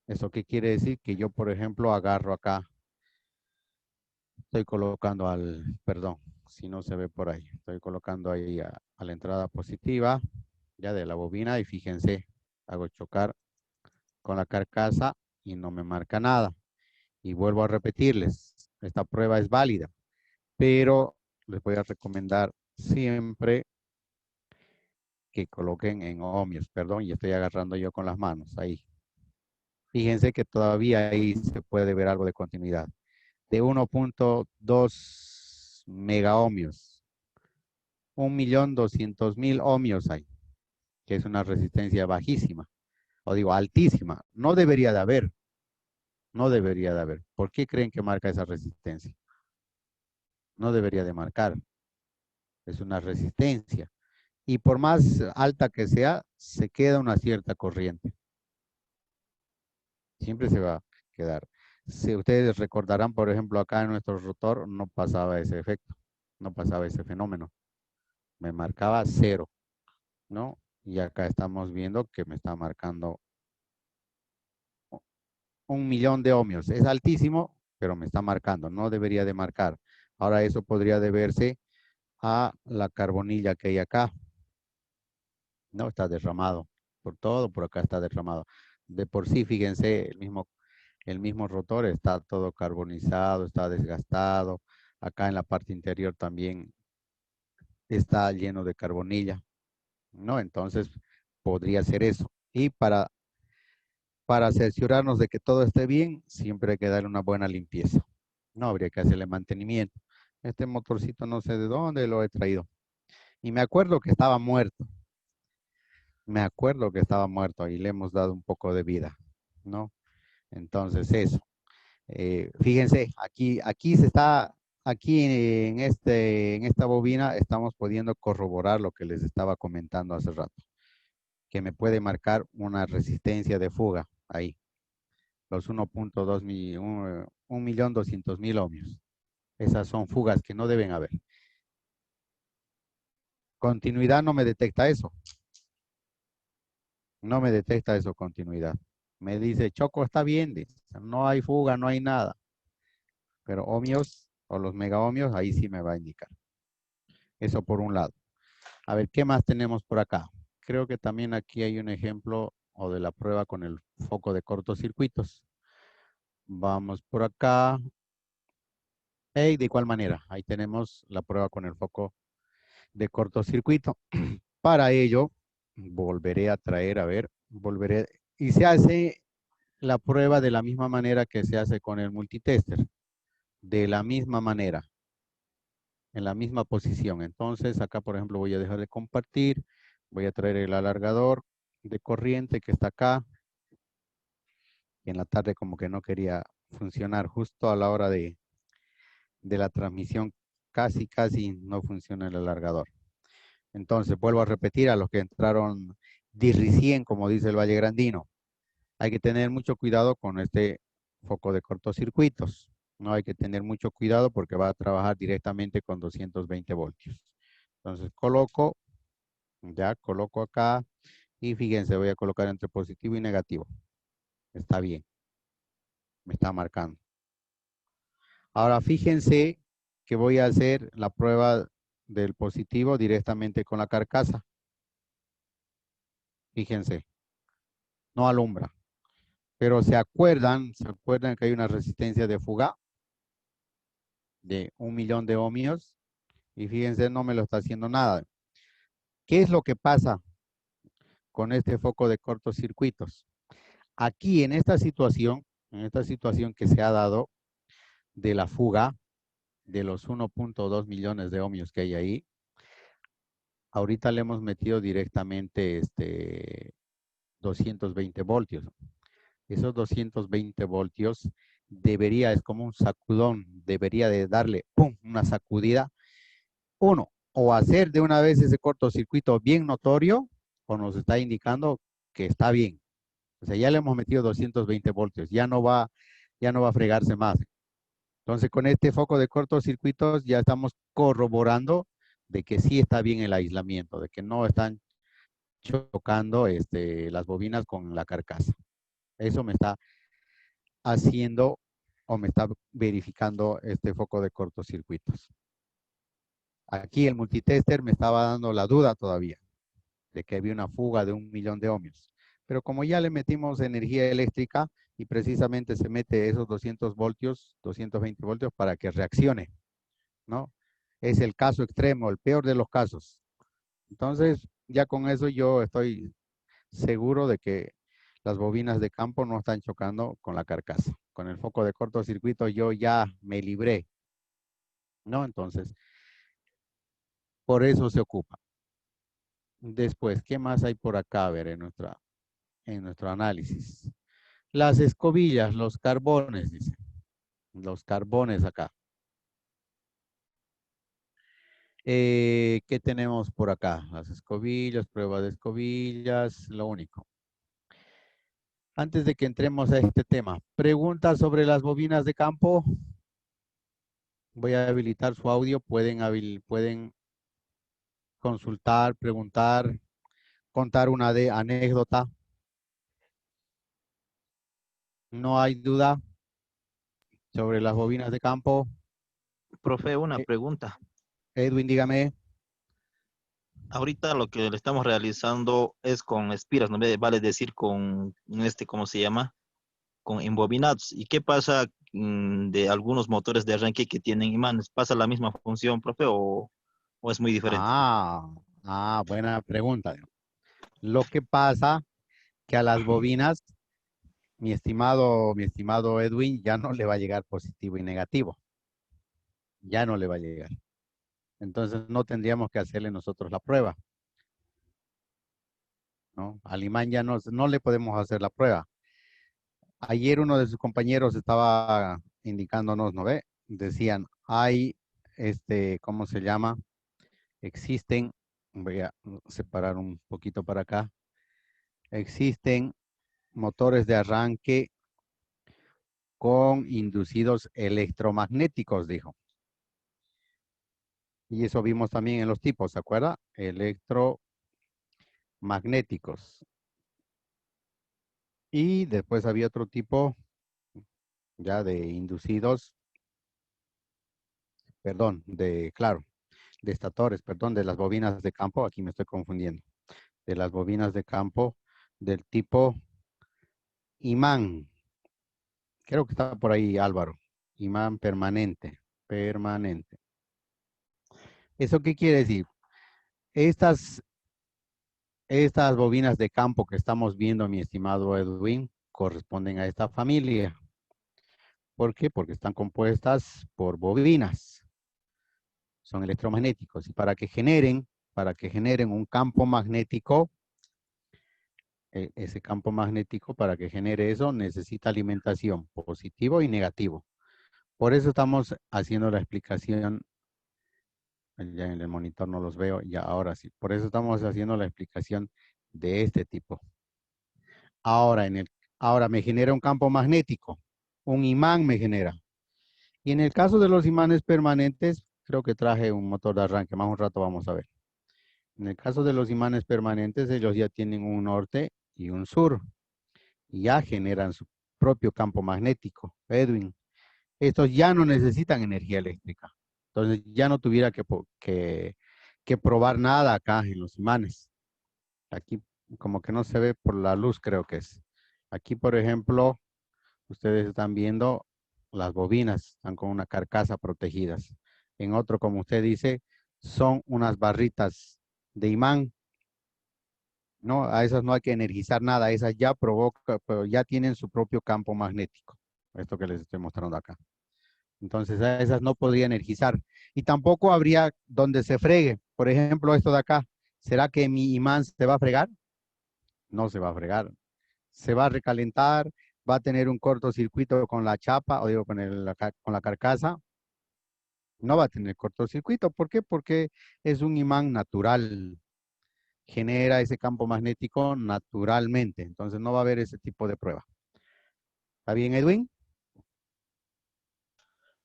S1: ¿Eso qué quiere decir? Que yo, por ejemplo, agarro acá. Estoy colocando perdón, si no se ve por ahí. Estoy colocando ahí a la entrada positiva ya de la bobina y fíjense, hago chocar con la carcasa y no me marca nada. Y vuelvo a repetirles, esta prueba es válida, pero les voy a recomendar siempre que coloquen en ohmios, perdón, y estoy agarrando yo con las manos ahí. Fíjense que todavía ahí se puede ver algo de continuidad. De 1.2 megaohmios. 1.200.000 ohmios hay, que es una resistencia bajísima, o digo altísima. No debería de haber. No debería de haber. ¿Por qué creen que marca esa resistencia? No debería de marcar. Es una resistencia. Y por más alta que sea, se queda una cierta corriente. Siempre se va a quedar. Si ustedes recordarán, por ejemplo, acá en nuestro rotor no pasaba ese efecto, no pasaba ese fenómeno. Me marcaba 0, ¿no? Y acá estamos viendo que me está marcando 1.000.000 de ohmios. Es altísimo, pero me está marcando. No debería de marcar. Ahora eso podría deberse a la carbonilla que hay acá. No, está derramado. Por todo, por acá está derramado. De por sí, fíjense, el mismo rotor está todo carbonizado, está desgastado. Acá en la parte interior también está lleno de carbonilla, ¿no? Entonces, podría ser eso. Y para cerciorarnos de que todo esté bien, siempre hay que darle una buena limpieza. No habría que hacerle mantenimiento. Este motorcito no sé de dónde lo he traído. Y me acuerdo que estaba muerto. Me acuerdo que estaba muerto y le hemos dado un poco de vida, ¿no? Entonces eso. Fíjense, aquí se está, aquí en esta bobina estamos pudiendo corroborar lo que les estaba comentando hace rato, que me puede marcar una resistencia de fuga ahí, los 1.2 millón 200 mil ohmios. Esas son fugas que no deben haber. Continuidad no me detecta eso. No me detecta eso, continuidad. Me dice, Choco, está bien, dice, no hay fuga, no hay nada. Pero ohmios o los mega ohmios, ahí sí me va a indicar. Eso por un lado. A ver, ¿qué más tenemos por acá? Creo que también aquí hay un ejemplo o de la prueba con el foco de cortocircuitos. Vamos por acá. ¿Y de igual manera? Ahí tenemos la prueba con el foco de cortocircuito. Para ello, volveré a traer, a ver, volveré. Y se hace la prueba de la misma manera que se hace con el multitester. De la misma manera. En la misma posición. Entonces, acá, por ejemplo, voy a dejar de compartir. Voy a traer el alargador de corriente que está acá. Y en la tarde como que no quería funcionar. Justo a la hora de la transmisión, casi no funciona el alargador. Entonces, vuelvo a repetir a los que entraron recién, como dice el Valle Grandino. Hay que tener mucho cuidado con este foco de cortocircuitos. No hay que tener mucho cuidado porque va a trabajar directamente con 220 voltios. Entonces, coloco acá y fíjense, voy a colocar entre positivo y negativo. Está bien, me está marcando. Ahora, fíjense que voy a hacer la prueba del positivo directamente con la carcasa. Fíjense, no alumbra. Pero ¿se acuerdan que hay una resistencia de fuga de 1 millón de ohmios? Y fíjense, no me lo está haciendo nada. ¿Qué es lo que pasa con este foco de cortocircuitos? Aquí en esta situación que se ha dado de la fuga de los 1.2 millones de ohmios que hay ahí, ahorita le hemos metido directamente 220 voltios. Esos 220 voltios es como un sacudón, debería de darle una sacudida. Uno, o hacer de una vez ese cortocircuito bien notorio, o nos está indicando que está bien. O sea, ya le hemos metido 220 voltios, ya no va a fregarse más. Entonces, con este foco de cortocircuitos ya estamos corroborando de que sí está bien el aislamiento, de que no están chocando las bobinas con la carcasa. Eso me está haciendo o me está verificando este foco de cortocircuitos. Aquí el multitester me estaba dando la duda todavía de que había una fuga de 1 millón de ohmios. Pero como ya le metimos energía eléctrica y precisamente se mete esos 200 voltios, 220 voltios para que reaccione, ¿no? Es el caso extremo, el peor de los casos. Entonces, ya con eso yo estoy seguro de que las bobinas de campo no están chocando con la carcasa. Con el foco de cortocircuito yo ya me libré, ¿no? Entonces, por eso se ocupa. Después, ¿qué más hay por acá? A ver, en nuestro análisis. Las escobillas, los carbones, dice. Los carbones acá. ¿Qué tenemos por acá? Las escobillas, prueba de escobillas, lo único. Antes de que entremos a este tema, preguntas sobre las bobinas de campo. Voy a habilitar su audio. Pueden consultar, preguntar, contar una anécdota. No hay duda sobre las bobinas de campo.
S4: Profe, una pregunta.
S1: Edwin, dígame.
S4: Ahorita lo que le estamos realizando es con espiras, ¿no? Vale decir con ¿cómo se llama? Con embobinados. ¿Y qué pasa de algunos motores de arranque que tienen imanes? ¿Pasa la misma función, profe, o es muy diferente?
S1: Buena pregunta. Lo que pasa que a las bobinas, mi estimado Edwin, ya no le va a llegar positivo y negativo. ya no le va a llegar. Entonces no tendríamos que hacerle nosotros la prueba, ¿no? Al imán ya no le podemos hacer la prueba. Ayer uno de sus compañeros estaba indicándonos, ¿no ve? Decían, hay, ¿cómo se llama? Existen, voy a separar un poquito para acá, existen motores de arranque con inducidos electromagnéticos, dijo. Y eso vimos también en los tipos, ¿se acuerda? Electromagnéticos. Y después había otro tipo ya de inducidos, perdón, claro, de estatores, perdón, de las bobinas de campo, aquí me estoy confundiendo, de las bobinas de campo del tipo imán. Creo que está por ahí Álvaro. Imán permanente, permanente. ¿Eso qué quiere decir? Estas, estas bobinas de campo que estamos viendo, mi estimado Edwin, corresponden a esta familia. ¿Por qué? Porque están compuestas por bobinas. Son electromagnéticos. Y para que generen un campo magnético, ese campo magnético, para que genere eso, necesita alimentación, positivo y negativo. Por eso estamos haciendo la explicación. Ya en el monitor no los veo, ya ahora sí. Por eso estamos haciendo la explicación de este tipo. Ahora me genera un campo magnético. Un imán me genera. Y en el caso de los imanes permanentes, creo que traje un motor de arranque. Más un rato vamos a ver. En el caso de los imanes permanentes, ellos ya tienen un norte y un sur. Y ya generan su propio campo magnético. Edwin, estos ya no necesitan energía eléctrica. Entonces ya no tuviera que probar nada acá en los imanes. Aquí como que no se ve por la luz, creo que es. Aquí, por ejemplo, ustedes están viendo las bobinas, están con una carcasa protegidas. En otro, como usted dice, son unas barritas de imán. No, a esas no hay que energizar nada, esas ya provoca, pero ya tienen su propio campo magnético. Esto que les estoy mostrando acá. Entonces a esas no podría energizar. Y tampoco habría donde se fregue. Por ejemplo, esto de acá. ¿Será que mi imán se va a fregar? No se va a fregar. Se va a recalentar, va a tener un cortocircuito con la chapa, o digo, con la carcasa. No va a tener cortocircuito. ¿Por qué? Porque es un imán natural. Genera ese campo magnético naturalmente. Entonces no va a haber ese tipo de prueba. ¿Está bien, Edwin?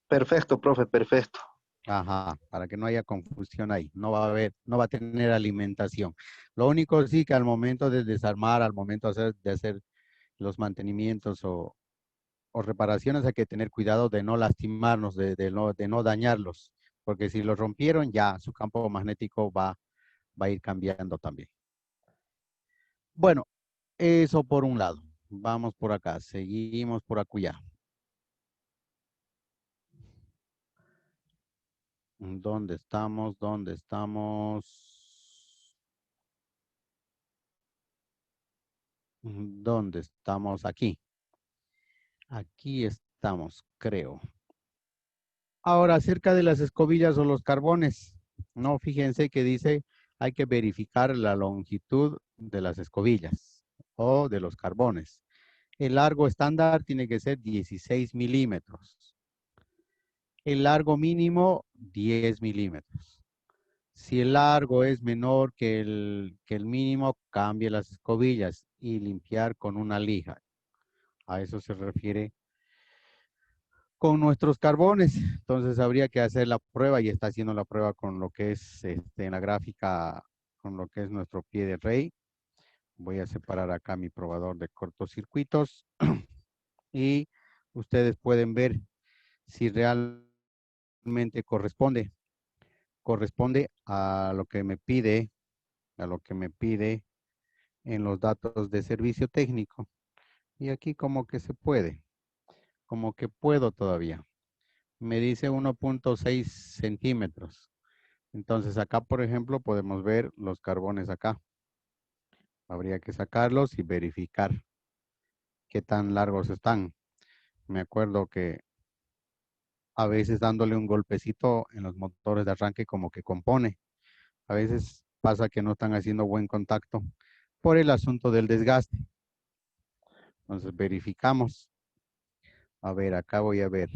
S4: Perfecto, profe, perfecto.
S1: Ajá, para que no haya confusión ahí. No va a haber, no va a tener alimentación. Lo único sí que al momento de desarmar, al momento de hacer los mantenimientos o reparaciones, hay que tener cuidado de no lastimarnos, de no dañarlos. Porque si los rompieron, ya su campo magnético va a ir cambiando también. Bueno, eso por un lado. Vamos por acá, seguimos por acullá. ¿Dónde estamos? ¿Dónde estamos? ¿Dónde estamos? Aquí. Aquí estamos, creo. Ahora, acerca de las escobillas o los carbones. No, fíjense que dice, hay que verificar la longitud de las escobillas o de los carbones. El largo estándar tiene que ser 16 milímetros. El largo mínimo, 10 milímetros. Si el largo es menor que el mínimo, cambie las escobillas y limpiar con una lija. A eso se refiere con nuestros carbones. Entonces habría que hacer la prueba y está haciendo la prueba con lo que es en la gráfica, con lo que es nuestro pie de rey. Voy a separar acá mi probador de cortocircuitos y ustedes pueden ver si realmente corresponde a lo que me pide, en los datos de servicio técnico. Y aquí como que se puede, como que puedo todavía. Me dice 1.6 centímetros. Entonces acá, por ejemplo, podemos ver los carbones acá. Habría que sacarlos y verificar qué tan largos están. Me acuerdo que a veces dándole un golpecito en los motores de arranque como que compone. A veces pasa que no están haciendo buen contacto por el asunto del desgaste. Entonces verificamos. A ver, acá voy a ver.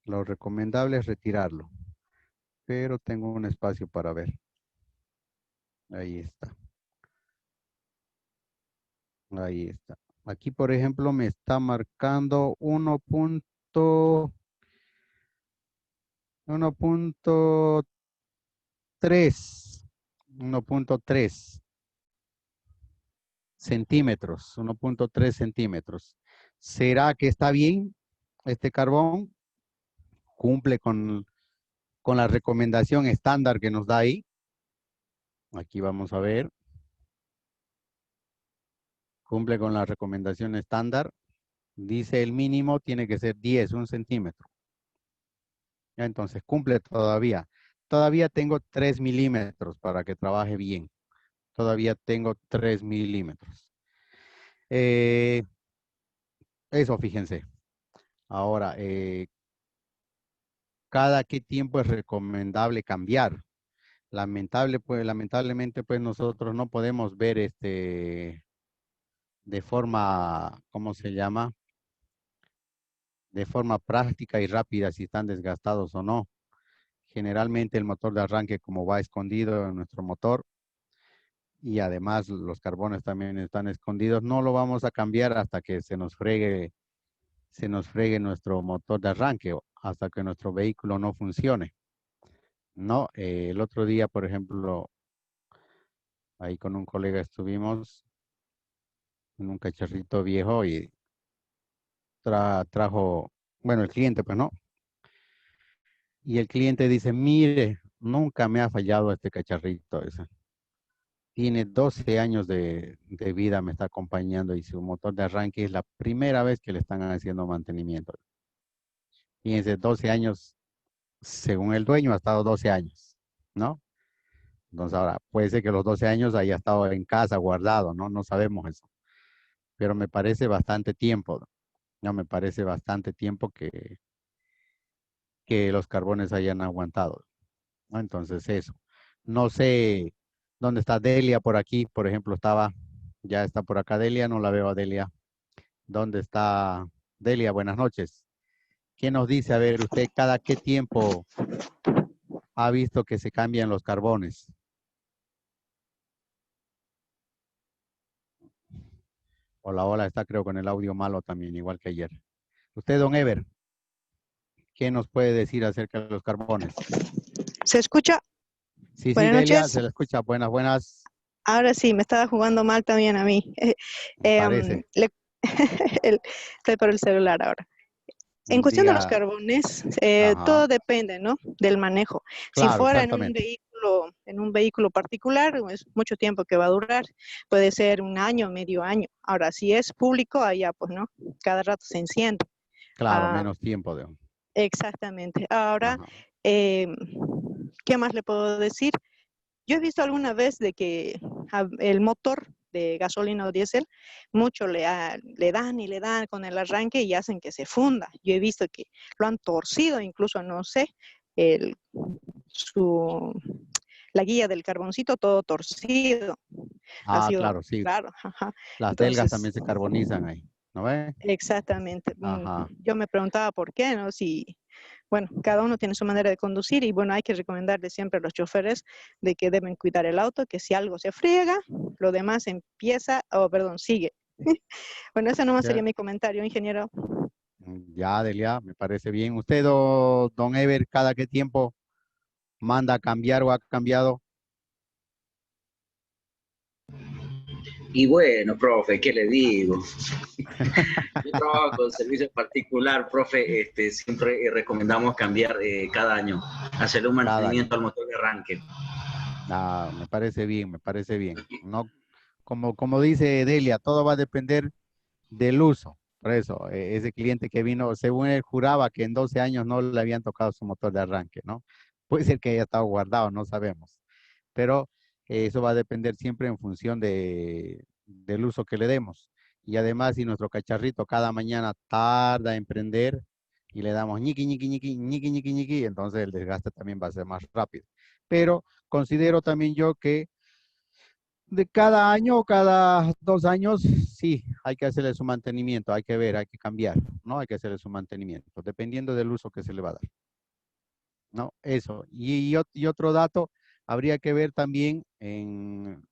S1: Lo recomendable es retirarlo, pero tengo un espacio para ver. Ahí está. Ahí está. Aquí, por ejemplo, me está marcando 1.3. 1.3 centímetros. 1.3 centímetros. ¿Será que está bien este carbón? ¿Cumple con la recomendación estándar que nos da ahí? Aquí vamos a ver. Cumple con la recomendación estándar. Dice el mínimo tiene que ser 10, 1 centímetro. Ya, entonces cumple todavía. Todavía tengo 3 milímetros para que trabaje bien. Todavía tengo 3 milímetros. Eso, fíjense. Ahora, ¿cada qué tiempo es recomendable cambiar? Lamentablemente, pues nosotros no podemos ver de forma, ¿cómo se llama? De forma práctica y rápida si están desgastados o no. Generalmente el motor de arranque, como va escondido en nuestro motor, y además los carbones también están escondidos, no lo vamos a cambiar hasta que se nos fregue nuestro motor de arranque, o hasta que nuestro vehículo no funcione. No, el otro día, por ejemplo, ahí con un colega estuvimos en un cacharrito viejo y trajo, bueno, el cliente, pues no. Y el cliente dice, mire, nunca me ha fallado este cacharrito. Tiene 12 años de vida, me está acompañando y su motor de arranque es la primera vez que le están haciendo mantenimiento. Fíjense, 12 años, según el dueño, ha estado 12 años, ¿no? Entonces ahora, puede ser que los 12 años haya estado en casa guardado, ¿no? No sabemos eso. Pero me parece bastante tiempo, ¿no? Me parece bastante tiempo que los carbones hayan aguantado, ¿no? Entonces eso. No sé dónde está Delia por aquí, por ejemplo, ya está por acá Delia, no la veo a Delia. ¿Dónde está Delia? Buenas noches. ¿Qué nos dice? A ver, usted, ¿cada qué tiempo ha visto que se cambian los carbones? Hola, hola, está creo con el audio malo también, igual que ayer. Usted, don Ever, ¿qué nos puede decir acerca de los carbones?
S6: ¿Se escucha?
S1: Sí, sí,
S6: Buenas
S1: Delia,
S6: noches.
S1: se la escucha. Buenas, buenas,
S6: Ahora sí, me estaba jugando mal también a mí.
S1: parece.
S6: Estoy por el celular ahora. En cuestión de los
S1: Diga,
S6: carbones,
S1: ajá,
S6: todo depende, ¿no? Del manejo. Si
S1: claro,
S6: fuera
S1: exactamente.
S6: en un vehículo particular, es mucho tiempo que va a durar. Puede ser un año, medio año. Ahora, si es público, allá pues, ¿no? Cada rato se enciende.
S1: Claro,
S6: Ah,
S1: menos tiempo.
S6: exactamente. Ahora,
S1: Ajá.
S6: eh, ¿qué más le puedo decir? Yo he visto alguna vez de que el motor de gasolina o diésel, mucho le dan y le dan con el arranque y hacen que se funda. Yo he visto que lo han torcido, incluso, no sé, el, su, la guía del carboncito todo torcido. Ha
S1: Ah,
S6: sido,
S1: claro, sí.
S6: claro, ajá.
S1: Las delgas
S6: Entonces,
S1: también se carbonizan ahí, ¿no ve?
S6: exactamente.
S1: Ajá.
S6: Yo me preguntaba por qué, ¿no? Si, bueno, cada uno tiene su manera de conducir y bueno, hay que recomendarle siempre a los choferes de que deben cuidar el auto, que si algo se friega, lo demás empieza, perdón, sigue. Bueno, ese nomás sería
S1: Ya,
S6: mi comentario, ingeniero.
S1: ya, Delia, me parece bien. ¿Usted, don Ever, cada qué tiempo manda a cambiar o ha cambiado?
S2: Y bueno, profe, ¿qué le digo? Yo trabajo con servicio particular, profe, siempre recomendamos cambiar cada año, hacerle un
S1: Cada año.
S2: mantenimiento al motor de arranque.
S1: Ah, me parece bien, me parece bien. No, como dice Delia, todo va a depender del uso. Por eso, ese cliente que vino, según él juraba que en 12 años no le habían tocado su motor de arranque, ¿no? Puede ser que haya estado guardado, no sabemos. Pero eso va a depender siempre en función del uso que le demos. Y además, si nuestro cacharrito cada mañana tarda en prender, y le damos ñiqui, ñiqui, ñiqui, ñiqui, ñiqui, ñiqui, entonces el desgaste también va a ser más rápido. Pero considero también yo que de cada año o cada 2 años, sí, hay que hacerle su mantenimiento, hay que ver, hay que cambiar, ¿no? Hay que hacerle su mantenimiento, dependiendo del uso que se le va a dar, ¿no? Eso. Y otro dato, habría que ver también,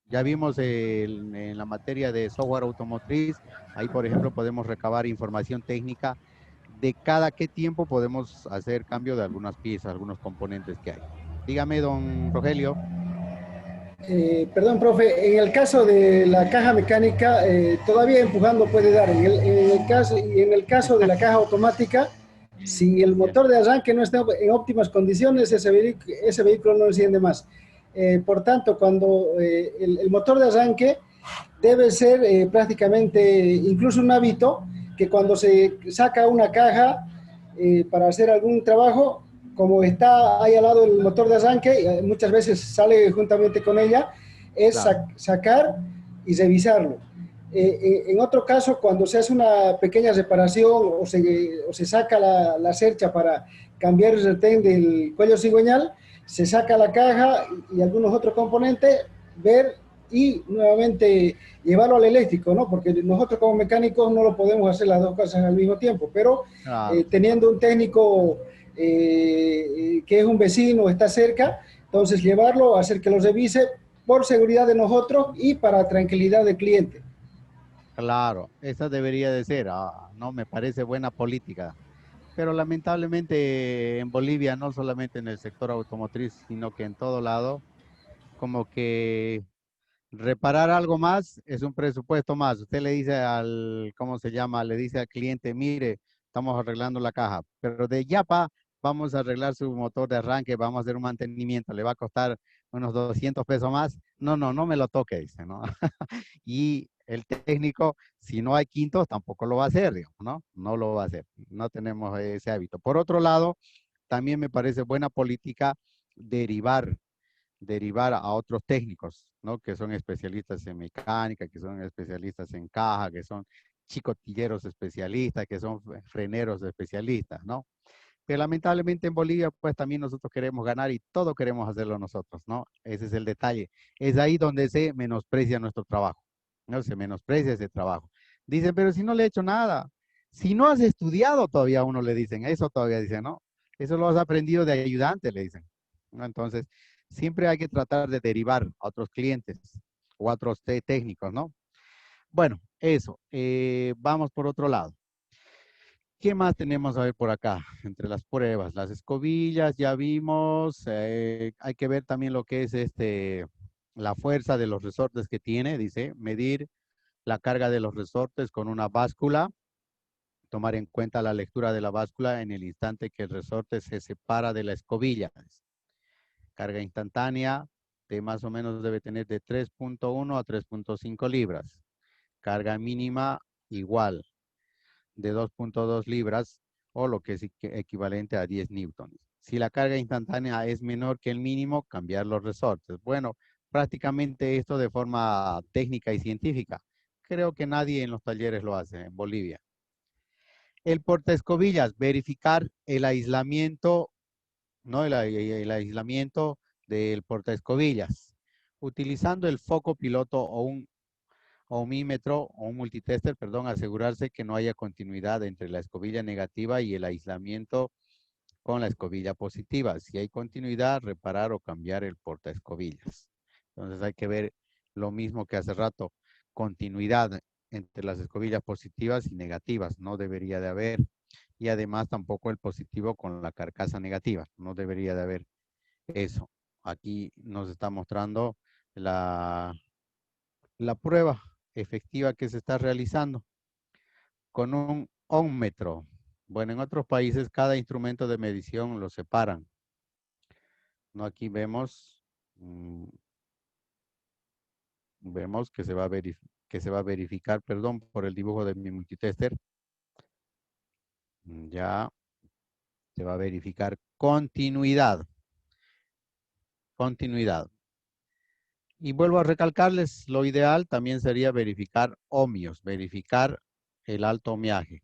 S1: ya vimos en la materia de software automotriz, ahí por ejemplo podemos recabar información técnica de cada qué tiempo podemos hacer cambio de algunas piezas, algunos componentes que hay. Dígame, don Rogelio.
S7: Perdón, profe, en el caso de la caja mecánica, todavía empujando puede dar. En el caso de la caja automática, si el motor de arranque no está en óptimas condiciones, ese vehículo no enciende más. Por tanto, cuando el motor de arranque debe ser prácticamente incluso un hábito que cuando se saca una caja para hacer algún trabajo, como está ahí al lado el motor de arranque, muchas veces sale juntamente con ella, es
S1: Claro.
S7: sacar y revisarlo. En otro caso, cuando se hace una pequeña reparación o se saca la cercha para cambiar el retén del cuello cigüeñal, se saca la caja y algunos otros componentes, ver y nuevamente llevarlo al eléctrico, ¿no? Porque nosotros como mecánicos no lo podemos hacer las dos cosas al mismo tiempo, pero
S1: Claro.
S7: teniendo un técnico que es un vecino, está cerca, entonces llevarlo, hacer que lo revise por seguridad de nosotros y para tranquilidad del cliente.
S1: Claro, esa debería de ser, no me parece buena política, pero lamentablemente en Bolivia, no solamente en el sector automotriz, sino que en todo lado, como que reparar algo más es un presupuesto más. Usted le dice ¿cómo se llama? Le dice al cliente, mire, estamos arreglando la caja, pero de Yapa vamos a arreglar su motor de arranque, vamos a hacer un mantenimiento, le va a costar unos 200 pesos más. No, no, no me lo toque, dice, ¿no? Y el técnico, si no hay quintos, tampoco lo va a hacer, digamos, ¿no? No lo va a hacer. No tenemos ese hábito. Por otro lado, también me parece buena política derivar a otros técnicos, ¿no? Que son especialistas en mecánica, que son especialistas en caja, que son chicotilleros especialistas, que son freneros especialistas, ¿no? Pero lamentablemente en Bolivia, pues también nosotros queremos ganar y todo queremos hacerlo nosotros, ¿no? Ese es el detalle. Es ahí donde se menosprecia nuestro trabajo, ¿no? Se menosprecia ese trabajo. Dicen, pero si no le he hecho nada, si no has estudiado todavía a uno le dicen, eso todavía dicen, ¿no? Eso lo has aprendido de ayudante, le dicen, ¿no? Entonces, siempre hay que tratar de derivar a otros clientes o a otros técnicos, ¿no? Bueno, eso. Vamos por otro lado. ¿Qué más tenemos a ver por acá? Entre las pruebas, las escobillas, ya vimos. Hay que ver también lo que es la fuerza de los resortes que tiene, dice, medir la carga de los resortes con una báscula, tomar en cuenta la lectura de la báscula en el instante que el resorte se separa de la escobilla. Carga instantánea de más o menos debe tener de 3.1 a 3.5 libras. Carga mínima igual, de 2.2 libras o lo que es equivalente a 10 newtons. Si la carga instantánea es menor que el mínimo, cambiar los resortes. Bueno, prácticamente esto de forma técnica y científica. Creo que nadie en los talleres lo hace en Bolivia. El portaescobillas, verificar el aislamiento, ¿no? El aislamiento del portaescobillas. Utilizando el foco piloto o un ohmímetro o un multitester, perdón, asegurarse que no haya continuidad entre la escobilla negativa y el aislamiento con la escobilla positiva. Si hay continuidad, reparar o cambiar el portaescobillas. Entonces hay que ver lo mismo que hace rato, continuidad entre las escobillas positivas y negativas, no debería de haber. Y además tampoco el positivo con la carcasa negativa, no debería de haber eso. Aquí nos está mostrando la prueba efectiva que se está realizando con un ohmmetro. Bueno, en otros países cada instrumento de medición lo separan. No, aquí vemos que se va a verificar, perdón, por el dibujo de mi multitester. Ya se va a verificar continuidad. Continuidad. Y vuelvo a recalcarles, lo ideal también sería verificar ohmios, verificar el alto ohmiaje.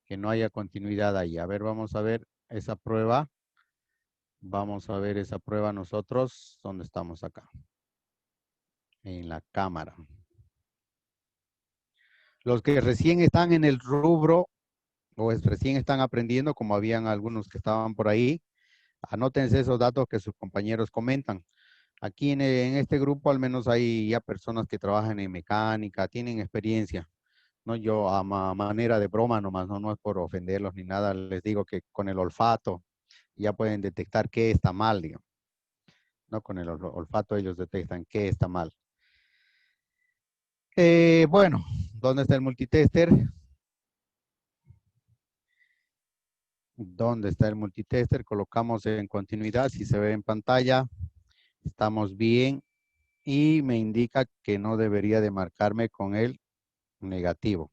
S1: que no haya continuidad ahí. A ver, vamos a ver esa prueba. Vamos a ver esa prueba nosotros. ¿Dónde estamos acá? En la cámara. Los que recién están en el rubro o recién están aprendiendo, como habían algunos que estaban por ahí, anótense esos datos que sus compañeros comentan. Aquí en este grupo al menos hay ya personas que trabajan en mecánica, tienen experiencia. No, yo a manera de broma nomás, no es por ofenderlos ni nada, les digo que con el olfato ya pueden detectar qué está mal, digamos. No, con el olfato ellos detectan qué está mal. Bueno, ¿dónde está el multitester? ¿Dónde está el multitester? Colocamos en continuidad, si se ve en pantalla, estamos bien y me indica que no debería de marcarme con el negativo.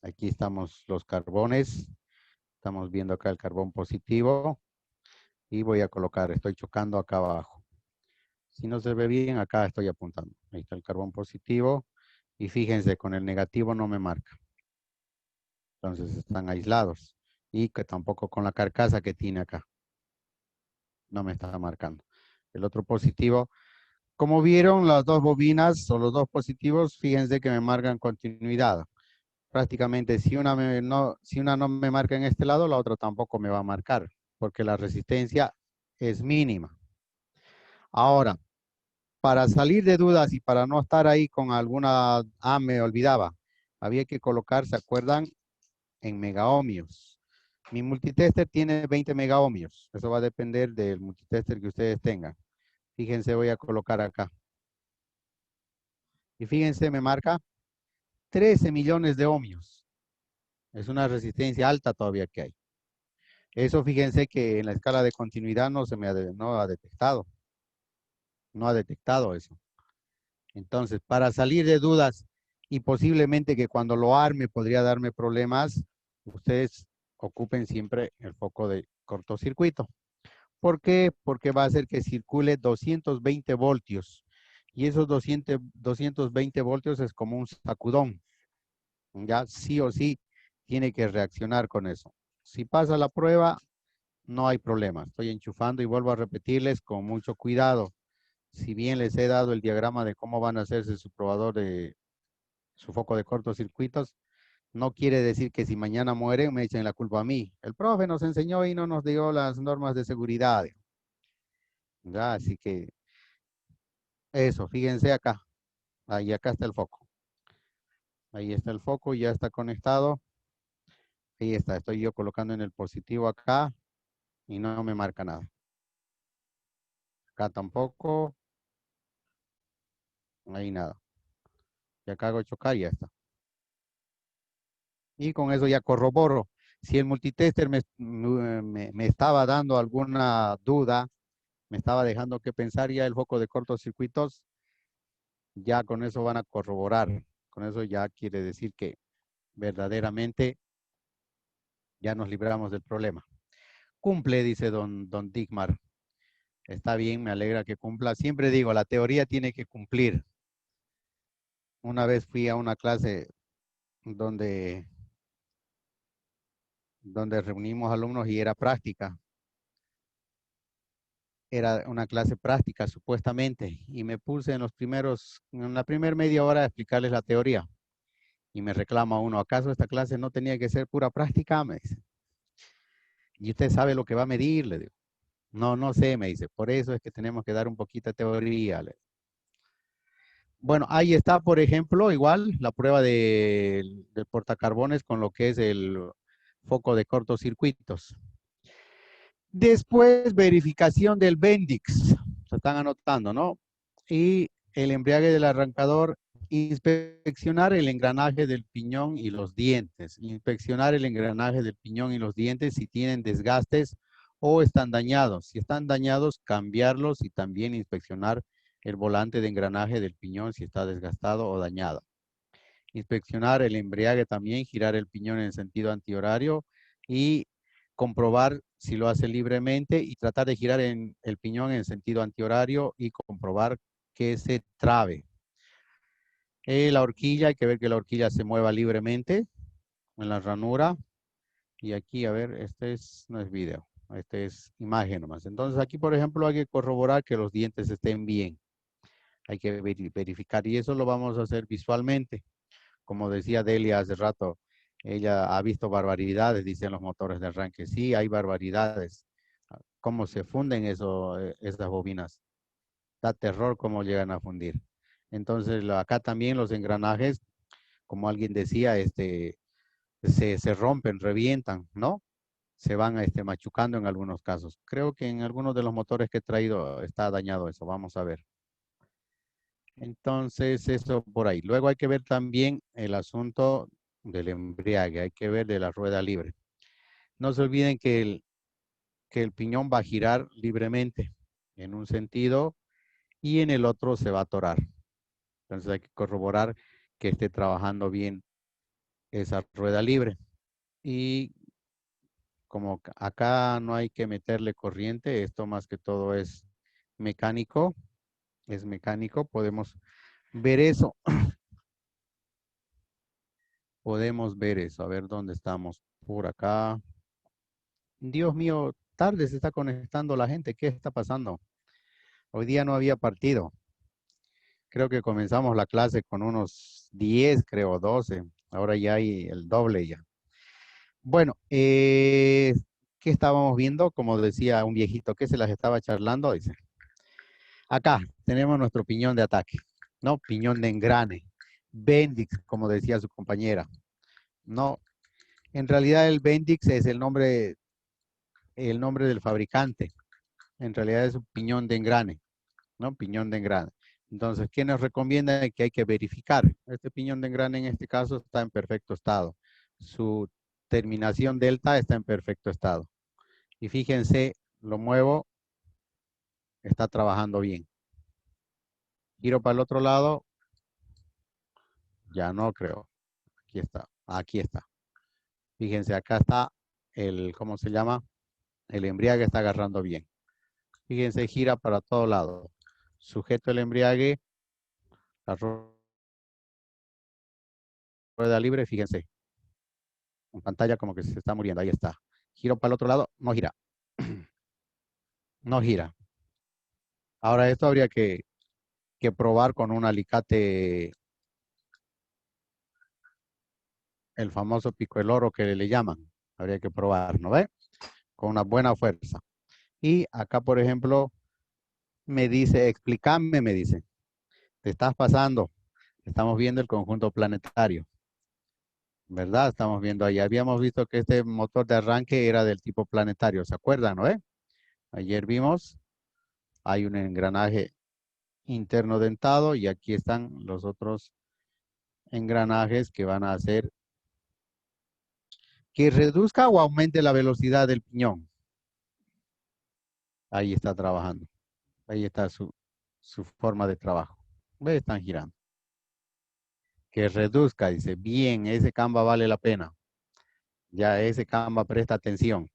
S1: Aquí estamos los carbones, estamos viendo acá el carbón positivo y voy a colocar, estoy chocando acá abajo. Si no se ve bien, acá estoy apuntando. Ahí está el carbón positivo y fíjense, con el negativo no me marca. Entonces están aislados y que tampoco con la carcasa que tiene acá. No me está marcando. El otro positivo, como vieron las dos bobinas o los dos positivos, fíjense que me marcan continuidad. Prácticamente si una no me marca en este lado, la otra tampoco me va a marcar, porque la resistencia es mínima. Ahora, para salir de dudas y para no estar ahí con alguna, me olvidaba, había que colocar, ¿se acuerdan? En megaohmios. Mi multitester tiene 20 megaohmios. Eso va a depender del multitester que ustedes tengan. Fíjense, voy a colocar acá. Y fíjense, me marca 13 millones de ohmios. Es una resistencia alta todavía que hay. Eso fíjense que en la escala de continuidad no ha detectado. No ha detectado eso. Entonces, para salir de dudas y posiblemente que cuando lo arme podría darme problemas, ustedes ocupen siempre el foco de cortocircuito. ¿Por qué? Porque va a hacer que circule 220 voltios. Y esos 220 voltios es como un sacudón. Ya sí o sí tiene que reaccionar con eso. Si pasa la prueba, no hay problema. Estoy enchufando y vuelvo a repetirles con mucho cuidado. Si bien les he dado el diagrama de cómo van a hacerse su probador de su foco de cortocircuitos, no quiere decir que si mañana mueren me echen la culpa a mí. El profe nos enseñó y no nos dio las normas de seguridad. Ya, así que eso, fíjense acá. Ahí acá está el foco. Ahí está el foco, ya está conectado. Ahí está, estoy yo colocando en el positivo acá y no me marca nada. Acá tampoco. Ahí nada. Y acá hago chocar y ya está. Y con eso ya corroboro. Si el multitester me estaba dando alguna duda, me estaba dejando que pensar, ya el foco de cortocircuitos, ya con eso van a corroborar. Con eso ya quiere decir que verdaderamente ya nos libramos del problema. Cumple, dice don Digmar. Está bien, me alegra que cumpla. Siempre digo, la teoría tiene que cumplir. Una vez fui a una clase donde reunimos alumnos y era práctica. Era una clase práctica, supuestamente, y me puse en la primera media hora a explicarles la teoría. Y me reclama uno, ¿acaso esta clase no tenía que ser pura práctica? Me dice. Y usted sabe lo que va a medir, le digo. No, no sé, me dice. Por eso es que tenemos que dar un poquito de teoría. Bueno, ahí está, por ejemplo, igual la prueba del portacarbones con lo que es el foco de cortocircuitos. Después, verificación del Bendix. Se están anotando, ¿no? Y el embriague del arrancador, inspeccionar el engranaje del piñón y los dientes. Inspeccionar el engranaje del piñón y los dientes si tienen desgastes o están dañados. Si están dañados, cambiarlos y también inspeccionar el volante de engranaje del piñón si está desgastado o dañado. Inspeccionar el embriague también, girar el piñón en sentido antihorario y comprobar si lo hace libremente y tratar de girar el piñón en sentido antihorario y comprobar que se trabe. La horquilla, hay que ver que la horquilla se mueva libremente en la ranura. Y aquí, a ver, no es video, este es imagen nomás. Entonces aquí, por ejemplo, hay que corroborar que los dientes estén bien. Hay que verificar y eso lo vamos a hacer visualmente. Como decía Delia hace rato, ella ha visto barbaridades, dicen los motores de arranque. Sí, hay barbaridades. Cómo se funden esas bobinas. Da terror cómo llegan a fundir. Entonces, acá también los engranajes, como alguien decía, se rompen, revientan, ¿no? Se van machucando en algunos casos. Creo que en algunos de los motores que he traído está dañado eso. Vamos a ver. Entonces, eso por ahí. Luego hay que ver también el asunto del embriague. Hay que ver de la rueda libre. No se olviden que el piñón va a girar libremente en un sentido y en el otro se va a atorar. Entonces hay que corroborar que esté trabajando bien esa rueda libre. Y como acá no hay que meterle corriente, esto más que todo es mecánico, podemos ver eso. Podemos ver eso. A ver dónde estamos. Por acá. Dios mío, tarde se está conectando la gente. ¿Qué está pasando? Hoy día no había partido. Creo que comenzamos la clase con unos 10, creo, 12. Ahora ya hay el doble ya. Bueno, ¿qué estábamos viendo? Como decía un viejito que se las estaba charlando, dice. Acá tenemos nuestro piñón de ataque, ¿no? Piñón de engrane. Bendix, como decía su compañera. No, en realidad el Bendix es el nombre del fabricante. En realidad es un piñón de engrane, ¿no? Piñón de engrane. Entonces, ¿qué nos recomienda? Que hay que verificar. Este piñón de engrane en este caso está en perfecto estado. Su terminación delta está en perfecto estado. Y fíjense, lo muevo, está trabajando bien. Giro para el otro lado, ya no creo. Aquí está, aquí está. Fíjense, acá está ¿cómo se llama? El embriague está agarrando bien. Fíjense, gira para todo lado. Sujeto el embriague, la rueda libre, fíjense. En pantalla como que se está muriendo, ahí está. Giro para el otro lado, no gira. No gira. Ahora esto habría que probar con un alicate, el famoso pico del oro que le llaman. Habría que probar, ¿no ve? Con una buena fuerza. Y acá, por ejemplo, me dice, explícame, me dice. Te estás pasando. Estamos viendo el conjunto planetario. ¿Verdad? Estamos viendo ahí. Habíamos visto que este motor de arranque era del tipo planetario. ¿Se acuerdan, no? Ayer vimos, hay un engranaje interno dentado y aquí están los otros engranajes que van a hacer que reduzca o aumente la velocidad del piñón. Ahí está trabajando. Ahí está su forma de trabajo. ¿Ve? Están girando. Que reduzca, dice, bien, ese Canva vale la pena. Ya ese Canva presta atención.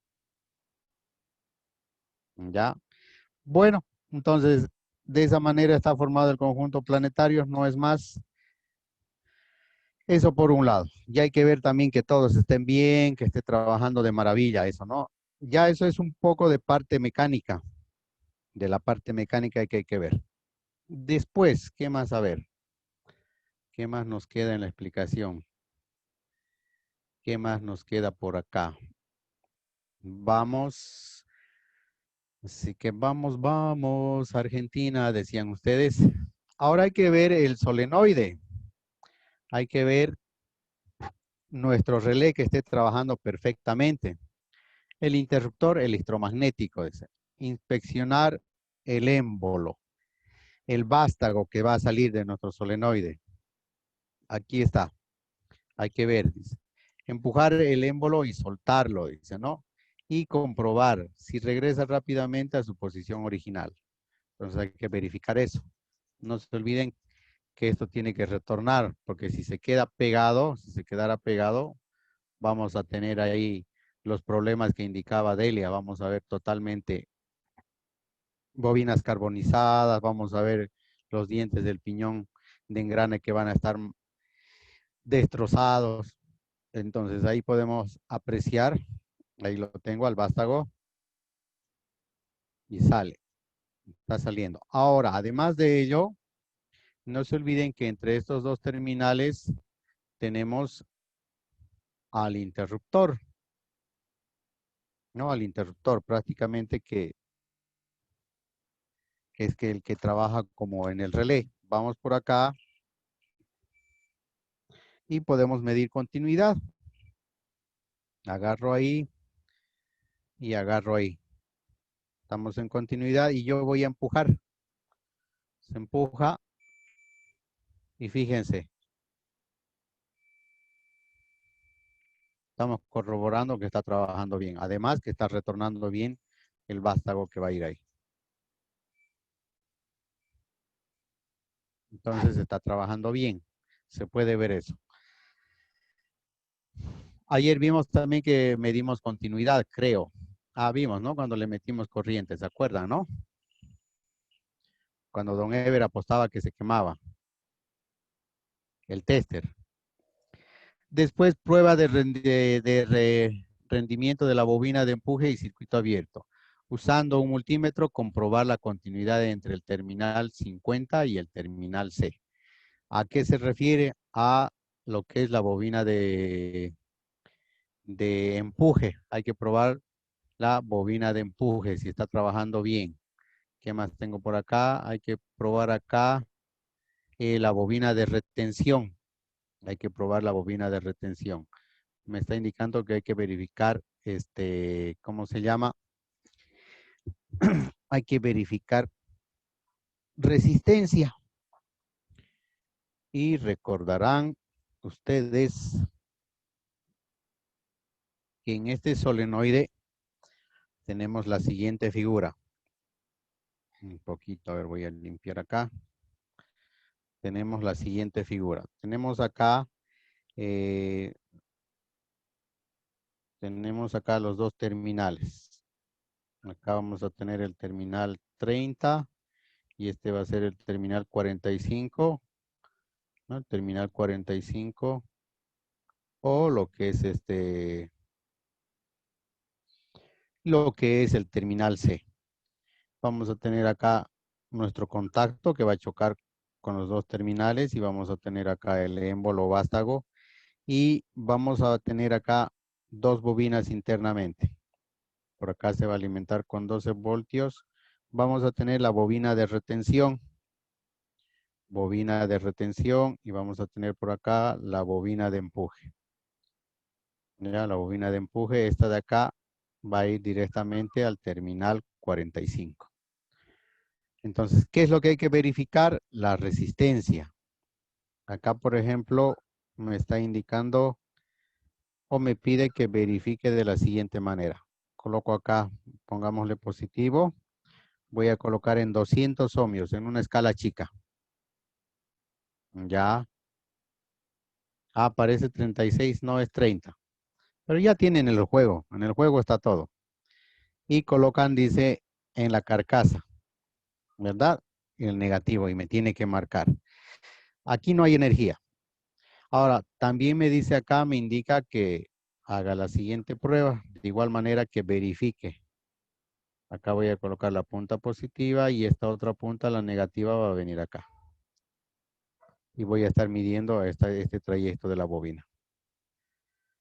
S1: ¿Ya? Bueno, entonces, de esa manera está formado el conjunto planetario, no es más. Eso por un lado. Ya hay que ver también que todos estén bien, que esté trabajando de maravilla, eso, ¿no? Ya eso es un poco de parte mecánica. De la parte mecánica que hay que ver. Después, ¿qué más a ver? ¿Qué más nos queda en la explicación? ¿Qué más nos queda por acá? Vamos. Así que vamos, Argentina, decían ustedes. Ahora hay que ver el solenoide. Hay que ver nuestro relé que esté trabajando perfectamente. El interruptor electromagnético. Inspeccionar el émbolo. El vástago que va a salir de nuestro solenoide. Aquí está. Hay que ver, dice. Empujar el émbolo y soltarlo, dice, ¿no? Y comprobar si regresa rápidamente a su posición original. Entonces hay que verificar eso. No se olviden que esto tiene que retornar, porque si se queda pegado, si se quedara pegado, vamos a tener ahí los problemas que indicaba Delia. Vamos a ver totalmente bobinas carbonizadas, vamos a ver los dientes del piñón de engrane que van a estar destrozados. Entonces ahí podemos apreciar, ahí lo tengo al vástago y sale, está saliendo. Ahora, además de ello, no se olviden que entre estos dos terminales tenemos al interruptor, ¿no? Al interruptor prácticamente que es que el que trabaja como en el relé. Vamos por acá y podemos medir continuidad. Agarro ahí y agarro ahí. Estamos en continuidad y yo voy a empujar. Se empuja y fíjense. Estamos corroborando que está trabajando bien. Además que está retornando bien el vástago que va a ir ahí. Entonces está trabajando bien. Se puede ver eso. Ayer vimos también que medimos continuidad, creo. Ah, vimos, ¿no? Cuando le metimos corriente, ¿se acuerdan, no? Cuando don Ever apostaba que se quemaba. El tester. Después, prueba de rendimiento de la bobina de empuje y circuito abierto. Usando un multímetro, comprobar la continuidad entre el terminal 50 y el terminal C. ¿A qué se refiere? A lo que es la bobina de empuje. Hay que probar la bobina de empuje, si está trabajando bien. ¿Qué más tengo por acá? Hay que probar acá la bobina de retención. Hay que probar la bobina de retención. Me está indicando que hay que verificar, ¿cómo se llama? Hay que verificar resistencia. Y recordarán ustedes que en este solenoide tenemos la siguiente figura. Un poquito, a ver, voy a limpiar acá. Tenemos la siguiente figura. Tenemos acá los dos terminales. Acá vamos a tener el terminal 30 y este va a ser el terminal 45, ¿no? El terminal 45 o lo que es lo que es el terminal C. Vamos a tener acá nuestro contacto que va a chocar con los dos terminales y vamos a tener acá el émbolo vástago y vamos a tener acá dos bobinas internamente. Por acá se va a alimentar con 12 voltios. Vamos a tener la bobina de retención. Bobina de retención y vamos a tener por acá la bobina de empuje. Ya, la bobina de empuje, esta de acá va a ir directamente al terminal 45. Entonces, ¿qué es lo que hay que verificar? La resistencia. Acá, por ejemplo, me está indicando o me pide que verifique de la siguiente manera. Coloco acá, pongámosle positivo. Voy a colocar en 200 ohmios, en una escala chica. Ya. Ah, aparece 36, no es 30. Pero ya tienen el juego. En el juego está todo. Y colocan, dice, en la carcasa. ¿Verdad? El negativo y me tiene que marcar. Aquí no hay energía. Ahora, también me dice acá, me indica que haga la siguiente prueba. De igual manera que verifique. Acá voy a colocar la punta positiva y esta otra punta, la negativa, va a venir acá. Y voy a estar midiendo este trayecto de la bobina.